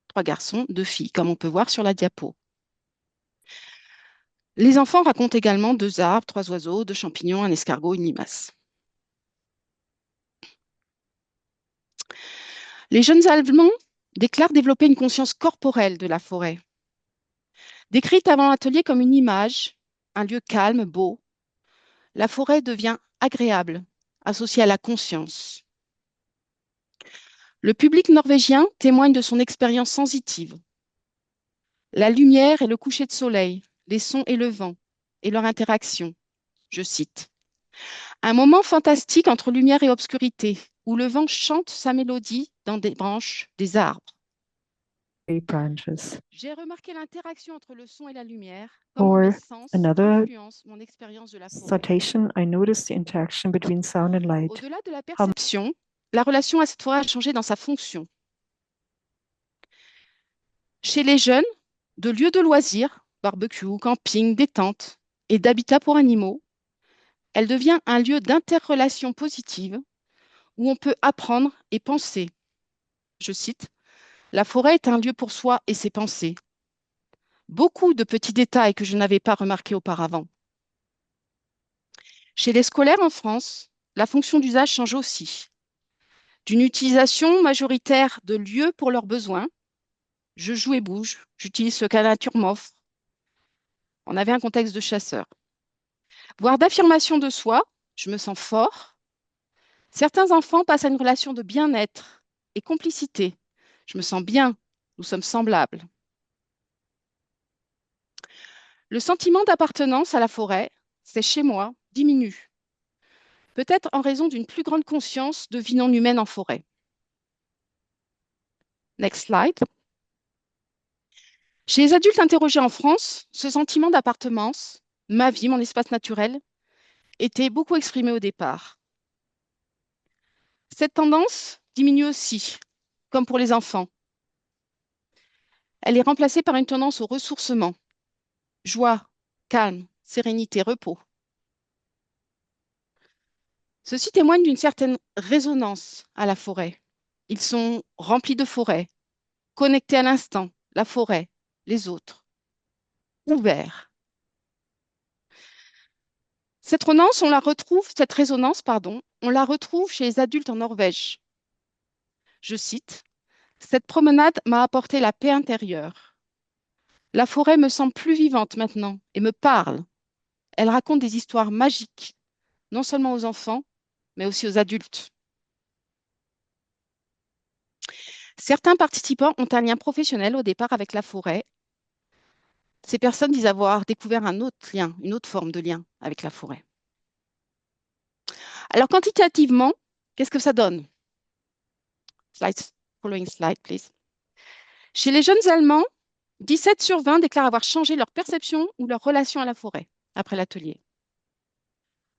3 garçons, 2 filles, comme on peut voir sur la diapo. Les enfants racontent également 2 arbres, 3 oiseaux, 2 champignons, un escargot, une limace. Les jeunes Allemands déclarent développer une conscience corporelle de la forêt. Décrite avant l'atelier comme une image, un lieu calme, beau, la forêt devient agréable, associée à la conscience. Le public norvégien témoigne de son expérience sensitive. La lumière et le coucher de soleil, les sons et le vent, et leur interaction. Je cite. Un moment fantastique entre lumière et obscurité, où le vent chante sa mélodie dans des branches des arbres. J'ai remarqué l'interaction entre le son et la lumière, comment mes sens influencent mon expérience de la forêt. Citation, I noticed the interaction between sound and light. Au-delà de la perception, la relation à cette forêt a changé dans sa fonction. Chez les jeunes, de lieux de loisirs, barbecue, camping, détente et d'habitat pour animaux, elle devient un lieu d'interrelation positive où on peut apprendre et penser. Je cite, « La forêt est un lieu pour soi et ses pensées. » Beaucoup de petits détails que je n'avais pas remarqués auparavant. Chez les scolaires en France, la fonction d'usage change aussi. D'une utilisation majoritaire de lieux pour leurs besoins, je joue et bouge, j'utilise ce que la nature m'offre. On avait un contexte de chasseur. Voire d'affirmation de soi, je me sens fort. Certains enfants passent à une relation de bien-être et complicité. Je me sens bien, nous sommes semblables. Le sentiment d'appartenance à la forêt, c'est chez moi, diminue. peut-être en raison d'une plus grande conscience de vie non humaine en forêt. Next slide. Chez les adultes interrogés en France, ce sentiment d'appartenance, ma vie, mon espace naturel, était beaucoup exprimé au départ. Cette tendance diminue aussi, comme pour les enfants. Elle est remplacée par une tendance au ressourcement, joie, calme, sérénité, repos. Ceci témoigne d'une certaine résonance à la forêt. Ils sont remplis de forêt, connectés à l'instant, la forêt, les autres, ouverts. Cette résonance, on la retrouve chez les adultes en Norvège. Je cite, « Cette promenade m'a apporté la paix intérieure. La forêt me semble plus vivante maintenant et me parle. Elle raconte des histoires magiques, non seulement aux enfants, mais aussi aux adultes. » Certains participants ont un lien professionnel au départ avec la forêt. Ces personnes disent avoir découvert un autre lien, une autre forme de lien avec la forêt. Alors, quantitativement, qu'est-ce que ça donne? Following slide, please. Chez les jeunes Allemands, 17 sur 20 déclarent avoir changé leur perception ou leur relation à la forêt après l'atelier.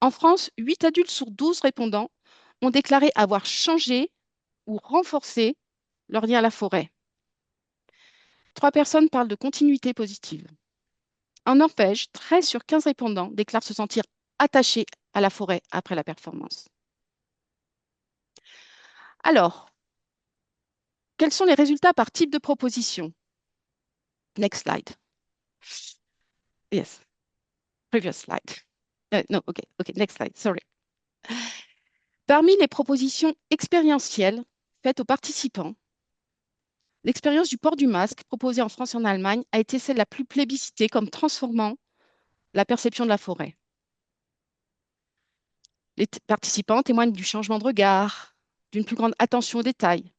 En France, 8 adultes sur 12 répondants ont déclaré avoir changé ou renforcé leur lien à la forêt. 3 personnes parlent de continuité positive. En Norvège, 13 sur 15 répondants déclarent se sentir attachés à la forêt après la performance. Alors, quels sont les résultats par type de proposition? Next slide. Yes. Previous slide. No, okay, next slide, sorry. Parmi les propositions expérientielles faites aux participants, l'expérience du port du masque proposée en France et en Allemagne a été celle la plus plébiscitée comme transformant la perception de la forêt. Les participants témoignent du changement de regard, d'une plus grande attention aux détails.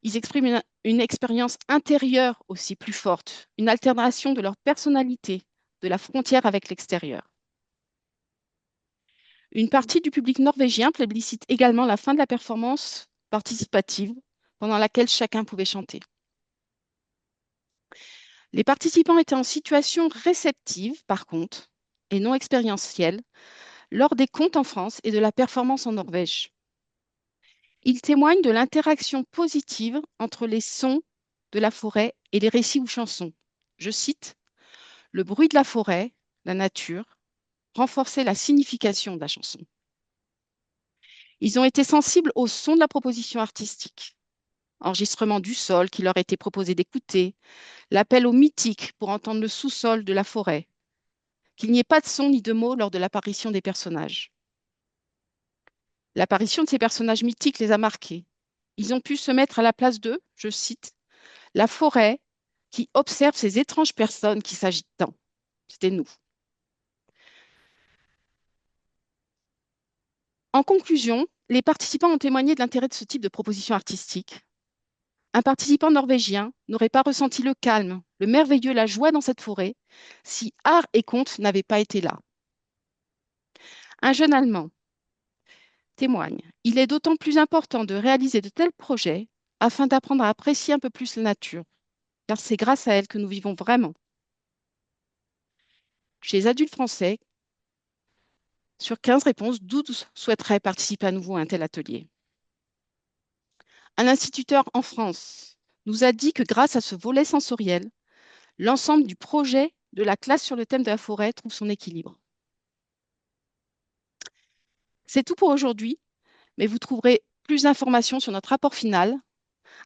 Ils expriment une expérience intérieure aussi plus forte, une altération de leur personnalité, de la frontière avec l'extérieur. Une partie du public norvégien plébiscite également la fin de la performance participative pendant laquelle chacun pouvait chanter. Les participants étaient en situation réceptive, par contre, et non expérientielle, lors des contes en France et de la performance en Norvège. Ils témoignent de l'interaction positive entre les sons de la forêt et les récits ou chansons. Je cite, « Le bruit de la forêt, la nature, renforçait la signification de la chanson. » Ils ont été sensibles au son de la proposition artistique, enregistrement du sol qui leur était proposé d'écouter, l'appel au mythique pour entendre le sous-sol de la forêt, qu'il n'y ait pas de son ni de mots lors de l'apparition des personnages. L'apparition de ces personnages mythiques les a marqués. Ils ont pu se mettre à la place d'eux, je cite, « la forêt qui observe ces étranges personnes qui s'agitent tant. » C'était nous. En conclusion, les participants ont témoigné de l'intérêt de ce type de proposition artistique. Un participant norvégien n'aurait pas ressenti le calme, le merveilleux, la joie dans cette forêt si art et conte n'avaient pas été là. Un jeune Allemand témoigne, « Il est d'autant plus important de réaliser de tels projets afin d'apprendre à apprécier un peu plus la nature, car c'est grâce à elle que nous vivons vraiment. » Chez les adultes français, sur 15 réponses, 12 souhaiteraient participer à nouveau à un tel atelier. Un instituteur en France nous a dit que grâce à ce volet sensoriel, l'ensemble du projet de la classe sur le thème de la forêt trouve son équilibre. C'est tout pour aujourd'hui, mais vous trouverez plus d'informations sur notre rapport final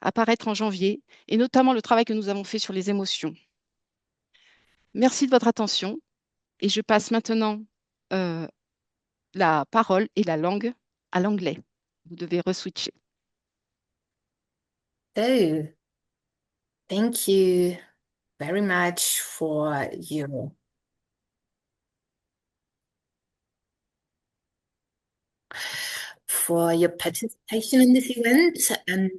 à paraître en janvier, et notamment le travail que nous avons fait sur les émotions. Merci de votre attention, et je passe maintenant la parole et la langue à l'anglais. Vous devez reswitcher. So, thank you very much for your participation in this event, and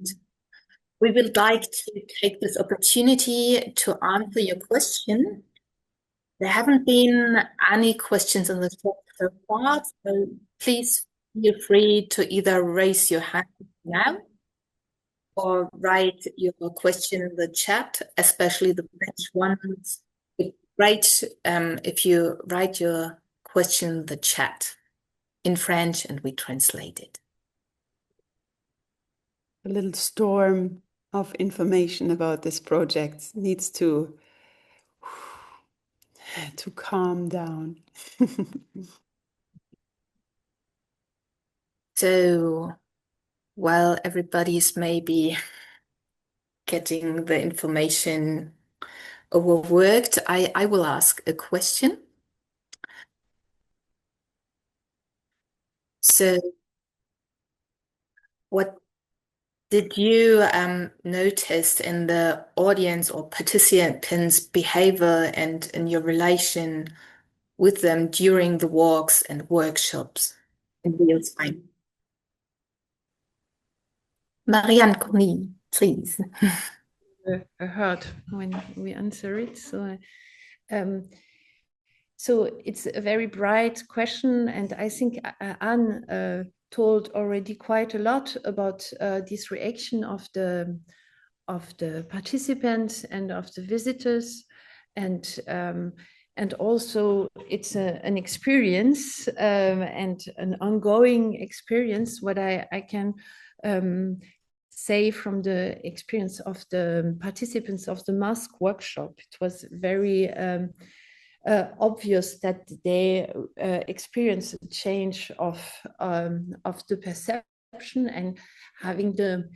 we would like to take this opportunity to answer your question. There haven't been any questions on the chat so far, so Please feel free to either raise your hand now or write your question in the chat, especially the French ones. It's great if you write your question in the chat in French and we translate it. A little storm of information about this project needs to calm down. So while everybody's maybe getting the information overworked, I will ask a question. So what did you notice in the audience or participants' behavior and in your relation with them during the walks and workshops in real time? Marianne Corny, please. Heard when we answer it. So it's a very bright question, and I think Anne told already quite a lot about this reaction of the participants and of the visitors, and also it's an experience and an ongoing experience. What I can say from the experience of the participants of the mask workshop, it was very obvious that they experience a change of the perception and having the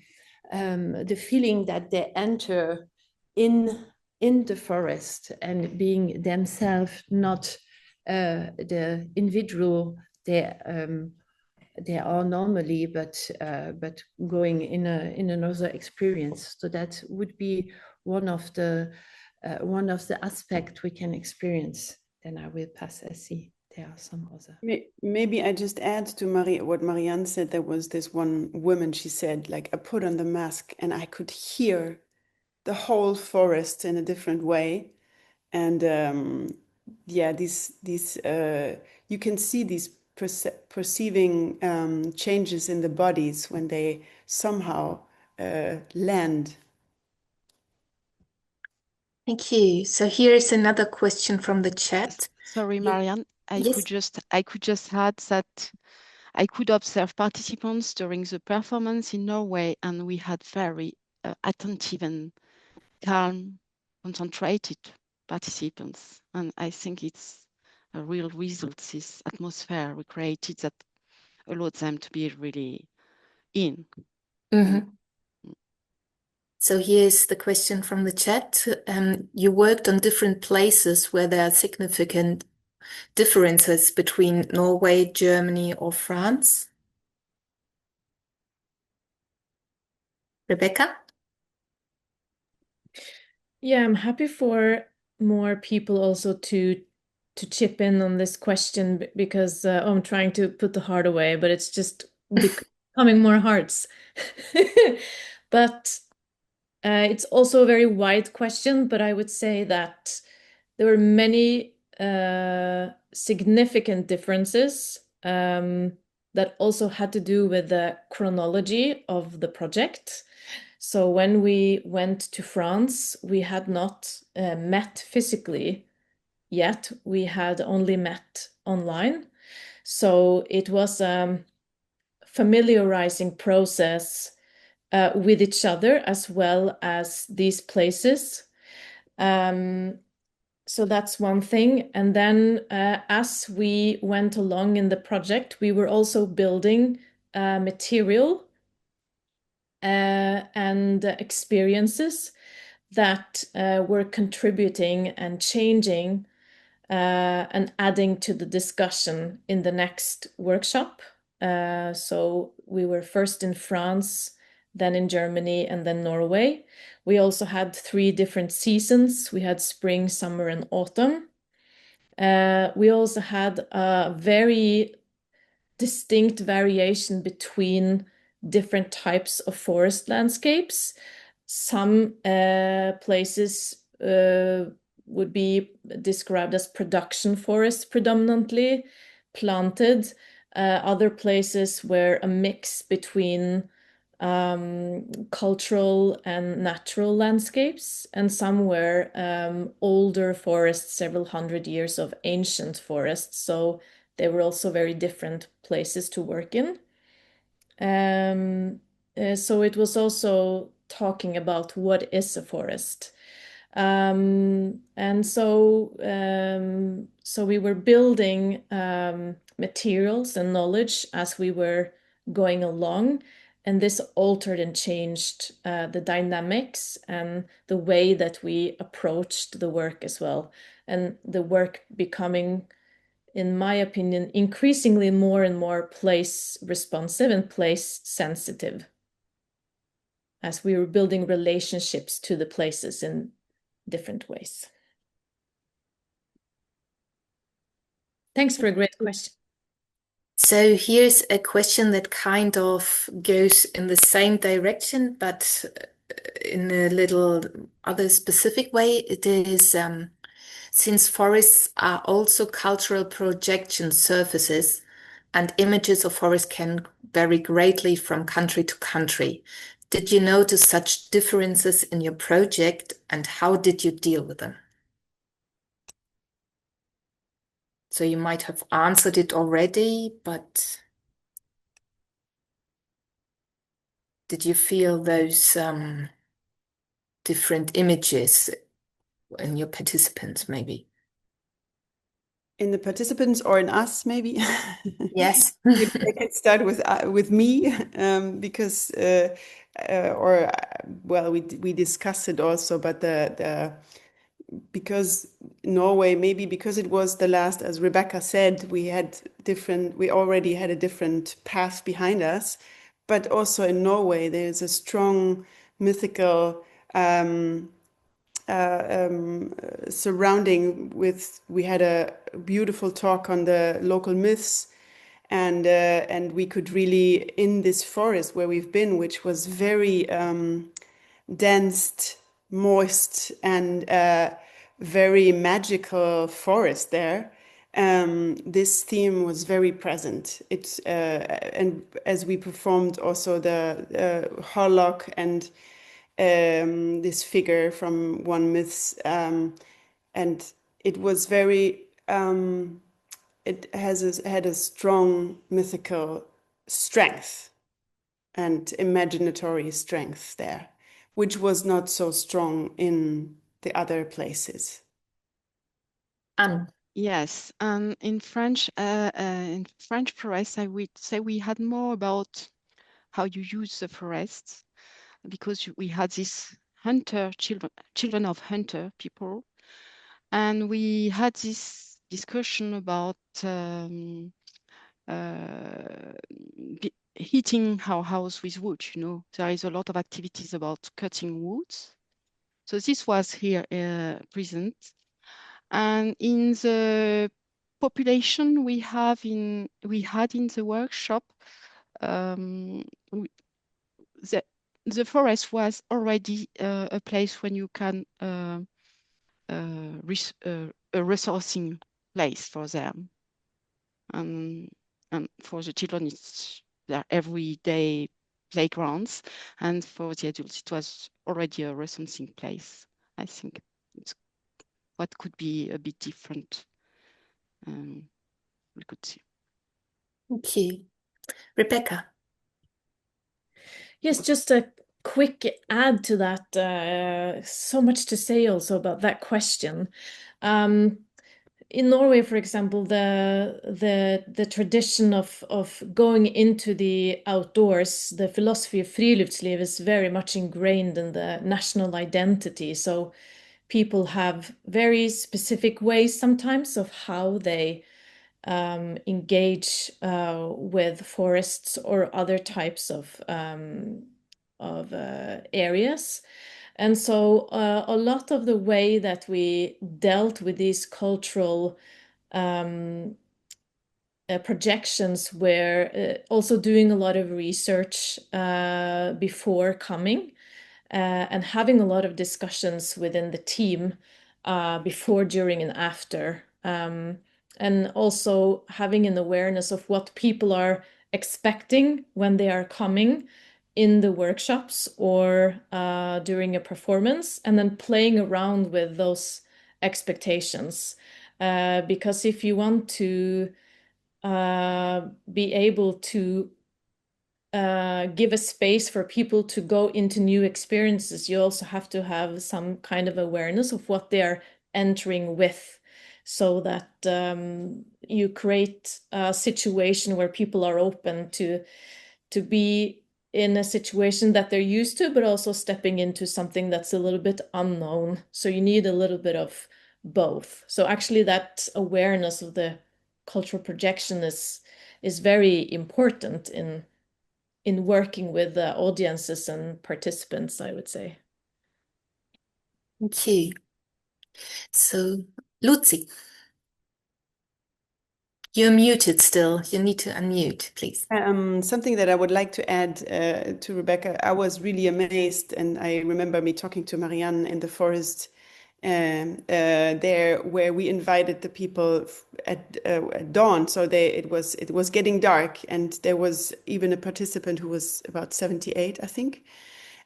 feeling that they enter in the forest and being themselves not the individual they are normally, but going in another experience. So that would be one of the aspects we can experience. Then I will pass. I see there are some other. Maybe I just add to what Marianne said. There was this one woman, she said, like, I put on the mask and I could hear the whole forest in a different way. And yeah, these you can see these perceiving changes in the bodies when they somehow land. Thank you. So here is another question from the chat. Sorry, Marianne. I could just add that I could observe participants during the performance in Norway, and we had very attentive and calm, concentrated participants. And I think it's a real result, this atmosphere we created that allowed them to be really in. Mm-hmm. So here's the question from the chat. You worked on different places where there are significant differences between Norway, Germany, or France. Rebecca? Yeah, I'm happy for more people also to chip in on this question because I'm trying to put the heart away, but it's just becoming more hearts. But it's also a very wide question, but I would say that there were many significant differences that also had to do with the chronology of the project. So when we went to France, we had not met physically yet. We had only met online. So it was a familiarizing process with each other as well as these places. So that's one thing. And then as we went along in the project, we were also building material and experiences that were contributing and changing and adding to the discussion in the next workshop. So we were first in France, then in Germany, and then Norway. We also had 3 different seasons. We had spring, summer, and autumn. We also had a very distinct variation between different types of forest landscapes. Some places would be described as production forests predominantly, planted, Other places were a mix between cultural and natural landscapes, and some were older forests, several hundred years of ancient forests. So they were also very different places to work in. So it was also talking about what is a forest. And so we were building materials and knowledge as we were going along, and this altered and changed the dynamics and the way that we approached the work as well, and the work becoming, in my opinion, increasingly more and more place responsive and place sensitive as we were building relationships to the places in different ways. Thanks for a great question. So here's a question that kind of goes in the same direction, but in a little other specific way. It is, since forests are also cultural projection surfaces, and images of forests can vary greatly from country to country. Did you notice such differences in your project, and how did you deal with them? So you might have answered it already, but did you feel those different images in your participants, maybe? In the participants or in us, maybe? Yes. Maybe I can start with me, because well, we discussed it also, but because Norway, maybe because it was the last, as Rebecca said, we already had a different path behind us, but also in Norway there's a strong mythical surrounding with. We had a beautiful talk on the local myths, and we could really, in this forest where we've been, which was very dense, moist, and very magical forest there. This theme was very present. And as we performed also the Harlock and this figure from one myth, and it was very. It had a strong mythical strength and imaginatory strength there, which was not so strong in the other places. Yes, in French forest, I would say we had more about how you use the forests, because we had these children of hunter people, and we had this discussion about heating our house with wood. There is a lot of activities about cutting woods, so this was here present. And in the population we had in the workshop, the forest was already a place when you can a resourcing place for them, and for the children it's their everyday playgrounds, and for the adults it was already a resourcing place. I think it's what could be a bit different. We could see. Okay. Rebecca. Yes, just a quick add to that. So much to say also about that question. In Norway, for example, the tradition of going into the outdoors, the philosophy of friluftsliv is very much ingrained in the national identity. So people have very specific ways sometimes of how they engage with forests or other types of areas. And so a lot of the way that we dealt with these cultural projections were also doing a lot of research before coming, and having a lot of discussions within the team before, during, and after. and also having an awareness of what people are expecting when they are coming in the workshops or during a performance, and then playing around with those expectations. Because if you want to be able to give a space for people to go into new experiences, you also have to have some kind of awareness of what they are entering with, so that you create a situation where people are open to be in a situation that they're used to, but also stepping into something that's a little bit unknown. So you need a little bit of both. So actually that awareness of the cultural projection is very important in working with audiences and participants, I would say. Thank you. So, Lucy, you're muted still. You need to unmute, please. Something that I would like to add to Rebecca, I was really amazed, and I remember me talking to Marianne in the forest there, where we invited the people at dawn. So it was getting dark, and there was even a participant who was about 78, I think,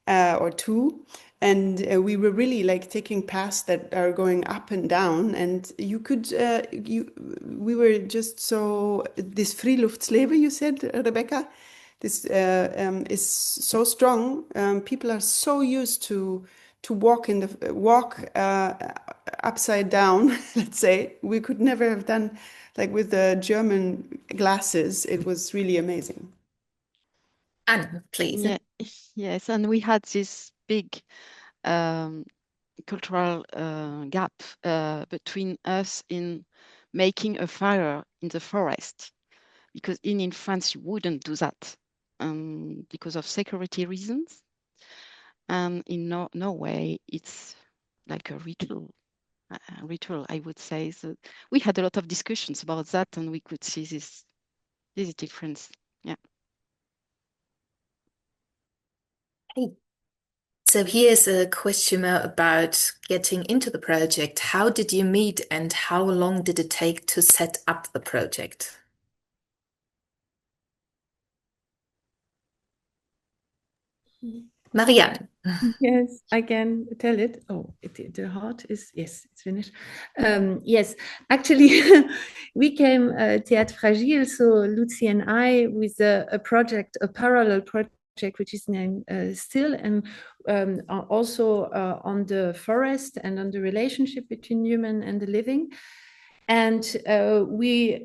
or two. And we were really like taking paths that are going up and down, and you could, we were just so, this Friluftsleben, you said, Rebecca, this is so strong. People are so used to walk upside down, let's say. We could never have done like with the German glasses. It was really amazing. Anne, please. Yeah, yes, and we had this big cultural gap between us in making a fire in the forest, because in France you wouldn't do that because of security reasons, and in Norway it's like a ritual, I would say. So we had a lot of discussions about that, and we could see this difference. Yeah. Hey. So here's a question about getting into the project. How did you meet, and how long did it take to set up the project? Marianne. Yes, I can tell it. Oh, the heart is, yes, it's finished. Yes, actually, we came Théâtre Fragile, so Lucy and I, with a project, a parallel project, which is named Still, and also on the forest and on the relationship between human and the living. And we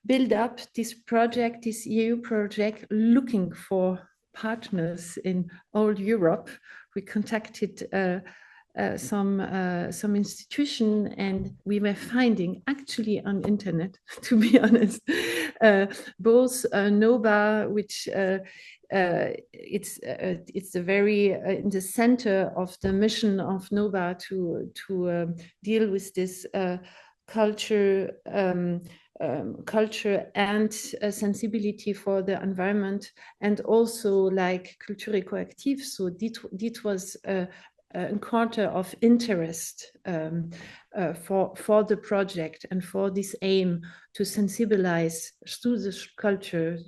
build up this project, this EU project, looking for partners in all Europe. We contacted some institution, and we were finding actually on internet, to be honest, both NOBA, which it's a very in the center of the mission of NOBA to deal with this culture and sensibility for the environment, and also like Culture Ecoactive. So this was a quarter of interest for the project and for this aim to sensibilize through the culture,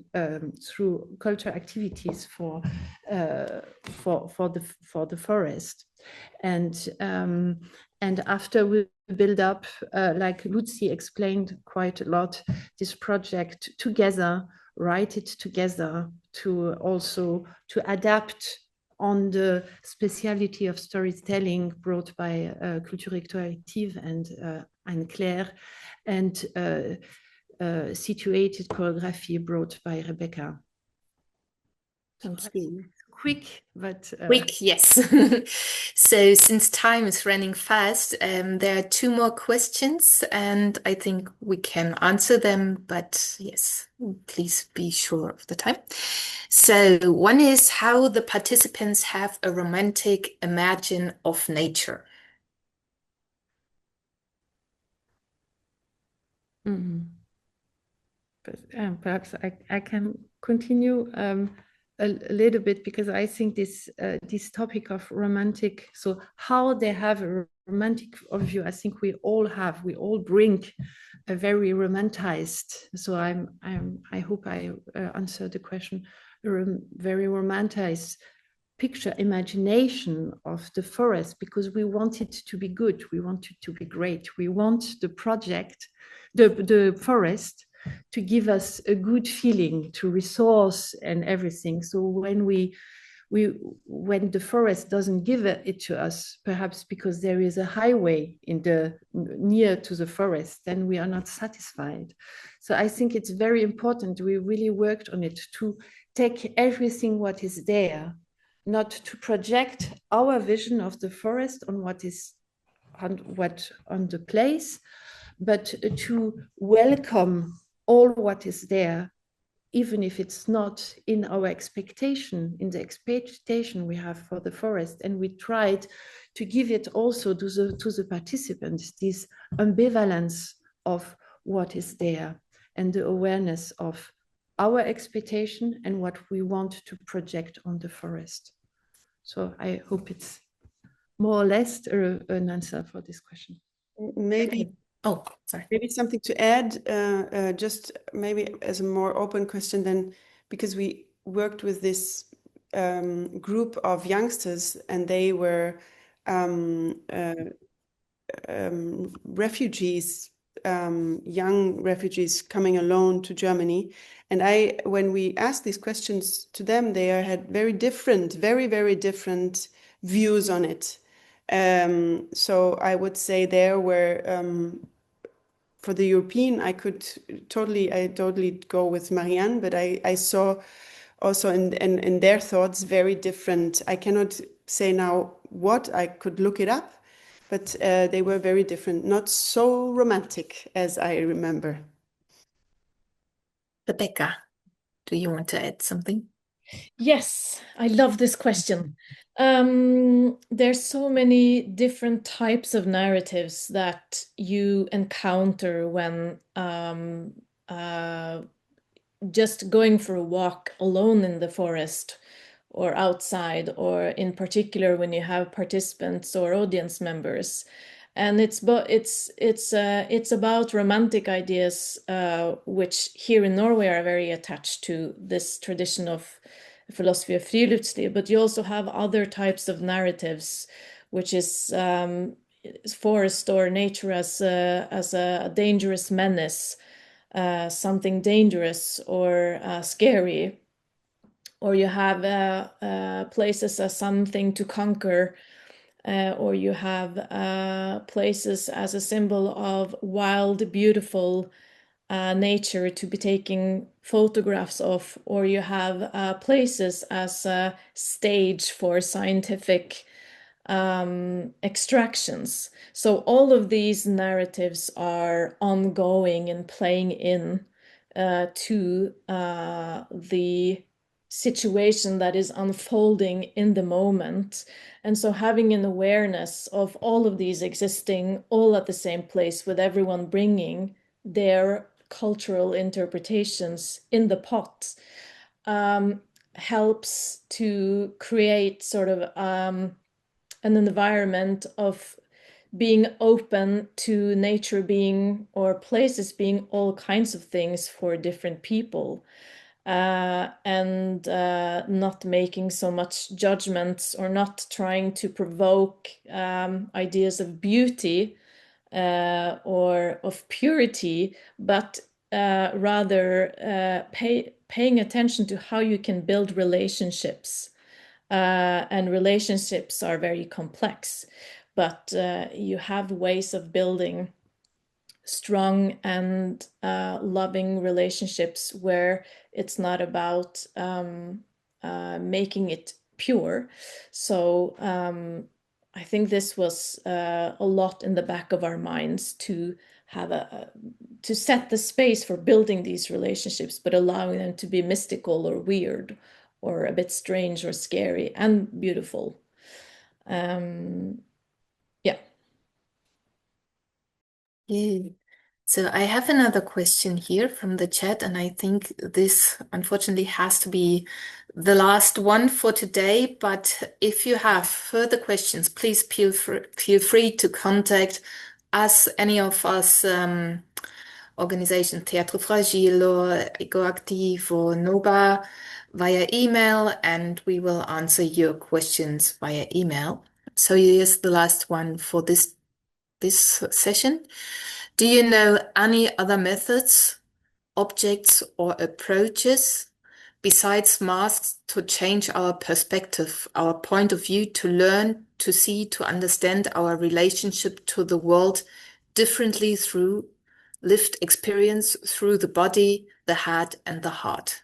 through culture activities for the forest. And after we build up, like Lucy explained quite a lot, this project together, write it together to also to adapt on the speciality of storytelling brought by Culture Ecoactive and Claire, and situated choreography brought by Rebecca. Thank you. Quick, but quick, yes. So since time is running fast, there are two more questions, and I think we can answer them, but yes, please be sure of the time. So one is how the participants have a romantic imagine of nature. But perhaps I can continue. a little bit, because I think this topic of romantic, so how they have a romantic view, I think we all bring a very romanticized. So I hope I answered the question. Very romanticized picture, imagination of the forest, because we want it to be good, we want it to be great, we want the project, the forest to give us a good feeling, to resource and everything. So when the forest doesn't give it to us, perhaps because there is a highway near to the forest, then we are not satisfied. So I think it's very important. We really worked on it to take everything what is there, not to project our vision of the forest on what is on the place, but to welcome all what is there, even if it's not in our expectation, in the expectation we have for the forest. And we tried to give it also to the participants, this ambivalence of what is there and the awareness of our expectation and what we want to project on the forest. So I hope it's more or less an answer for this question. Maybe. Oh, sorry. Maybe something to add, just maybe as a more open question then, because we worked with this group of youngsters and they were refugees, young refugees coming alone to Germany. And when we asked these questions to them, they had very different, very, very different views on it. So I would say there were, for the European, I totally go with Marianne, but I saw also in their thoughts very different. I cannot say now what, I could look it up, but they were very different, not so romantic as I remember. Rebecca, do you want to add something? Yes, I love this question. There's so many different types of narratives that you encounter when just going for a walk alone in the forest or outside, or in particular when you have participants or audience members. And it's about romantic ideas, which here in Norway are very attached to this tradition of philosophy of friluftsliv, but you also have other types of narratives, which is forest or nature as a dangerous menace, something dangerous or scary, or you have places as something to conquer, or you have places as a symbol of wild, beautiful nature to be taking photographs of, or you have places as a stage for scientific extractions. So all of these narratives are ongoing and playing in to the situation that is unfolding in the moment. And so having an awareness of all of these existing all at the same place, with everyone bringing their cultural interpretations in the pot, helps to create sort of an environment of being open to nature being, or places being, all kinds of things for different people, and not making so much judgments, or not trying to provoke ideas of beauty or of purity, but rather paying attention to how you can build relationships. And relationships are very complex, but you have ways of building strong and loving relationships where it's not about making it pure. So I think this was a lot in the back of our minds, to have to set the space for building these relationships, but allowing them to be mystical or weird or a bit strange or scary and beautiful. Yeah. Yeah. So I have another question here from the chat, and I think this unfortunately has to be the last one for today. But if you have further questions, please feel free to contact us, any of us organizations, Théâtre Fragile or Ecoactive or NOBA, via email, and we will answer your questions via email. So here's the last one for this session. Do you know any other methods, objects, or approaches besides masks to change our perspective, our point of view, to learn, to see, to understand our relationship to the world differently through lived experience, through the body, the head, and the heart?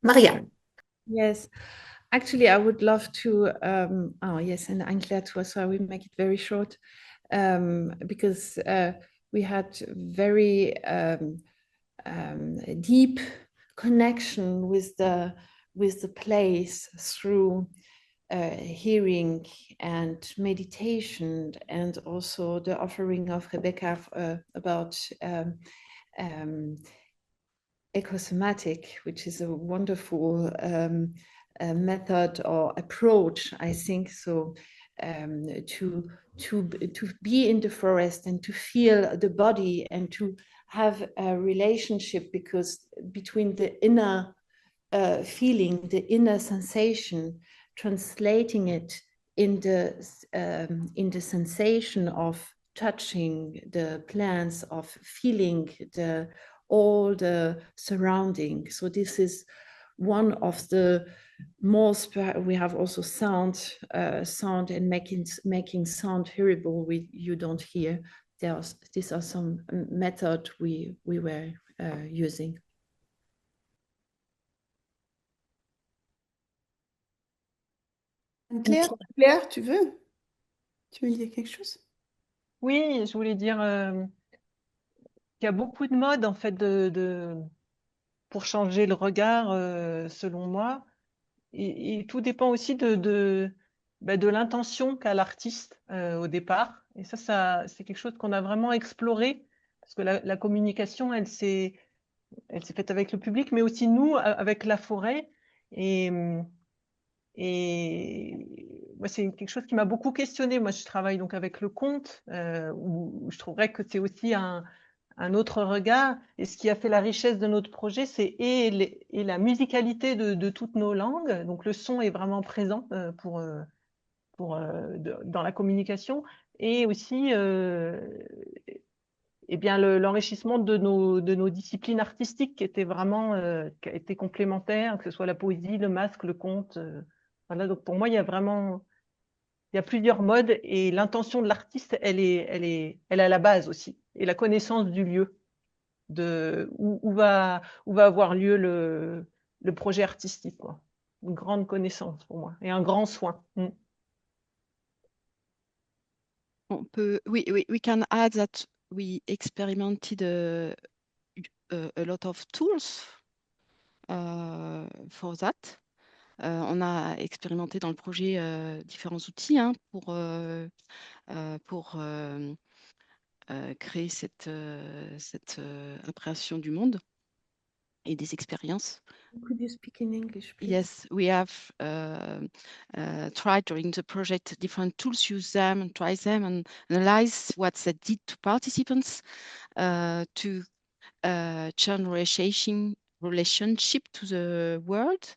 Marianne. Yes, actually, I would love to. Oh, yes, and Anne-Claire too. So I will make it very short because we had very deep connection with the place through hearing and meditation, and also the offering of Rebecca about ecosomatic, which is a wonderful method or approach, I think. So to be in the forest and to feel the body and to have a relationship, because between the inner feeling, the inner sensation, translating it in the sensation of touching the plants, of feeling all the surrounding. So this is one of the most. We have also sound and making sound hearable. You don't hear. These are some methods we were using. Claire, Claire, tu veux dire quelque chose? Oui, je voulais dire qu'il y a beaucoup de modes en fait pour changer le regard, selon moi, et tout dépend aussi de l'intention qu'a l'artiste au départ. Et ça c'est quelque chose qu'on a vraiment exploré, parce que la communication, elle s'est faite avec le public, mais aussi nous avec la forêt. Et moi, c'est quelque chose qui m'a beaucoup questionnée. Moi, je travaille donc avec le conte, où je trouverais que c'est aussi un autre regard. Et ce qui a fait la richesse de notre projet, c'est et la musicalité de toutes nos langues. Donc, le son est vraiment présent dans la communication. Et aussi, eh bien, l'enrichissement de nos disciplines artistiques qui étaient vraiment qui a été complémentaires, que ce soit la poésie, le masque, le conte. Voilà, donc pour moi, il y a plusieurs modes, et l'intention de l'artiste, elle est à la base aussi, et la connaissance du lieu, où va avoir lieu le projet artistique, quoi. Une grande connaissance pour moi, et un grand soin. We can add that we experimented a lot of tools for that. On a expérimenté dans le projet différents outils pour créer cette appréhension du monde et des expériences. Could you speak in English, please? Yes, we have tried during the project different tools, use them and try them and analyze what they did to participants, to change relationship to the world,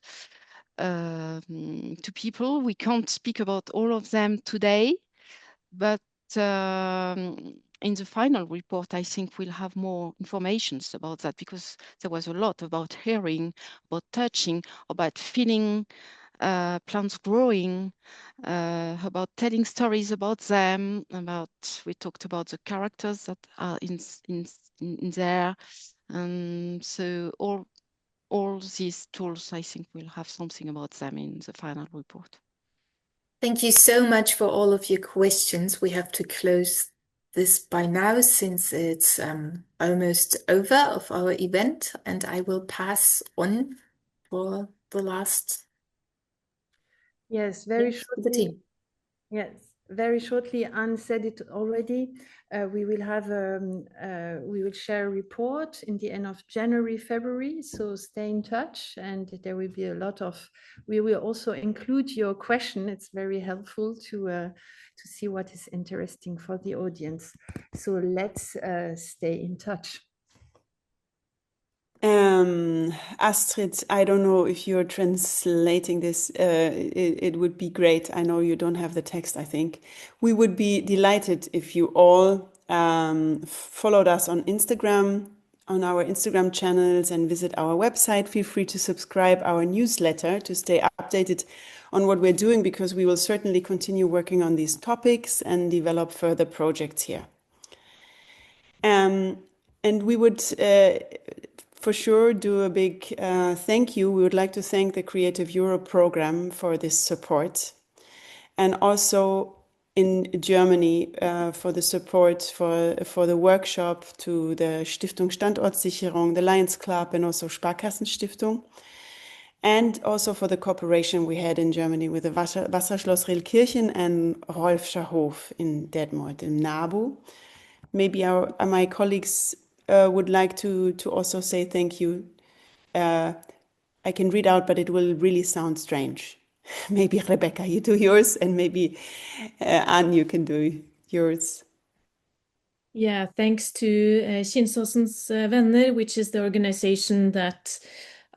to people. We can't speak about all of them today, but in the final report, I think we'll have more information about that, because there was a lot about hearing, about touching, about feeling plants growing, about telling stories about them, we talked about the characters that are in there. So all these tools, I think we'll have something about them in the final report. Thank you so much for all of your questions. We have to close this by now since it's almost over of our event, and I will pass on for the last. Yes, very to shortly. the team. Yes, very shortly. Anne said it already. We will share a report in the end of January, February. So stay in touch, and there will be a lot of. We will also include your question. It's very helpful to see what is interesting for the audience. So let's stay in touch. Astrid, I don't know if you're translating this. It would be great. I know you don't have the text, I think. We would be delighted if you all followed us on Instagram, on our Instagram channels, and visit our website. Feel free to subscribe our newsletter to stay updated on what we're doing, because we will certainly continue working on these topics and develop further projects here. And we would for sure do a big thank you. We would like to thank the Creative Europe program for this support, and also in Germany for the support for the workshop to the Stiftung Standortsicherung, the Lions Club, and also Sparkassenstiftung, and also for the cooperation we had in Germany with the Wasserschloss Rillkirchen and Rolfscher Hof in Detmold, in NABU. Maybe my colleagues would like to also say thank you. I can read out, but it will really sound strange. Maybe Rebecca, you do yours, and maybe Anne, you can do yours. Yeah, thanks to Kinsåsens Venner, which is the organization that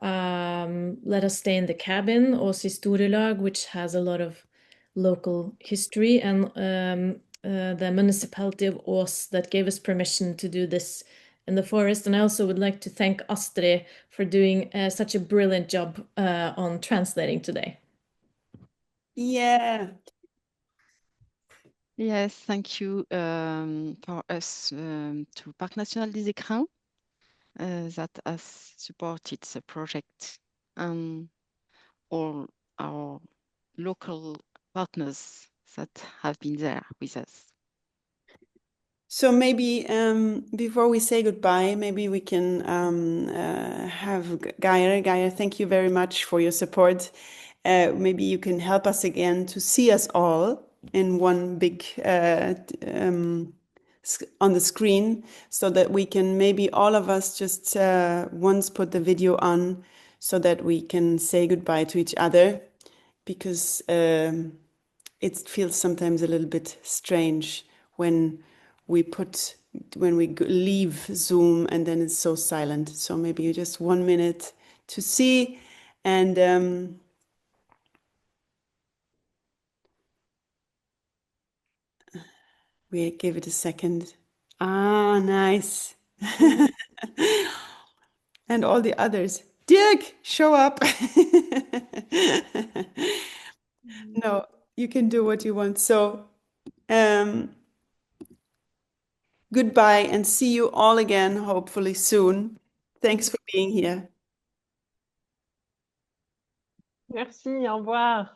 let us stay in the cabin, Ås Historielag, which has a lot of local history, and the municipality of Ås that gave us permission to do this in the forest. And I also would like to thank Astrid for doing such a brilliant job on translating today. Yeah. Yes, thank you for us to Parc National des Écrins that has supported the project, and all our local partners that have been there with us. So maybe before we say goodbye, maybe we can have Geir. Geir, thank you very much for your support. Maybe you can help us again to see us all in one big on the screen, so that we can maybe all of us just once put the video on, so that we can say goodbye to each other, because it feels sometimes a little bit strange when we leave Zoom and then it's so silent. So maybe you just 1 minute to see, and we give it a second. Ah, nice. And all the others. Dirk, show up. No, you can do what you want. So goodbye, and see you all again, hopefully soon. Thanks for being here. Merci, au revoir.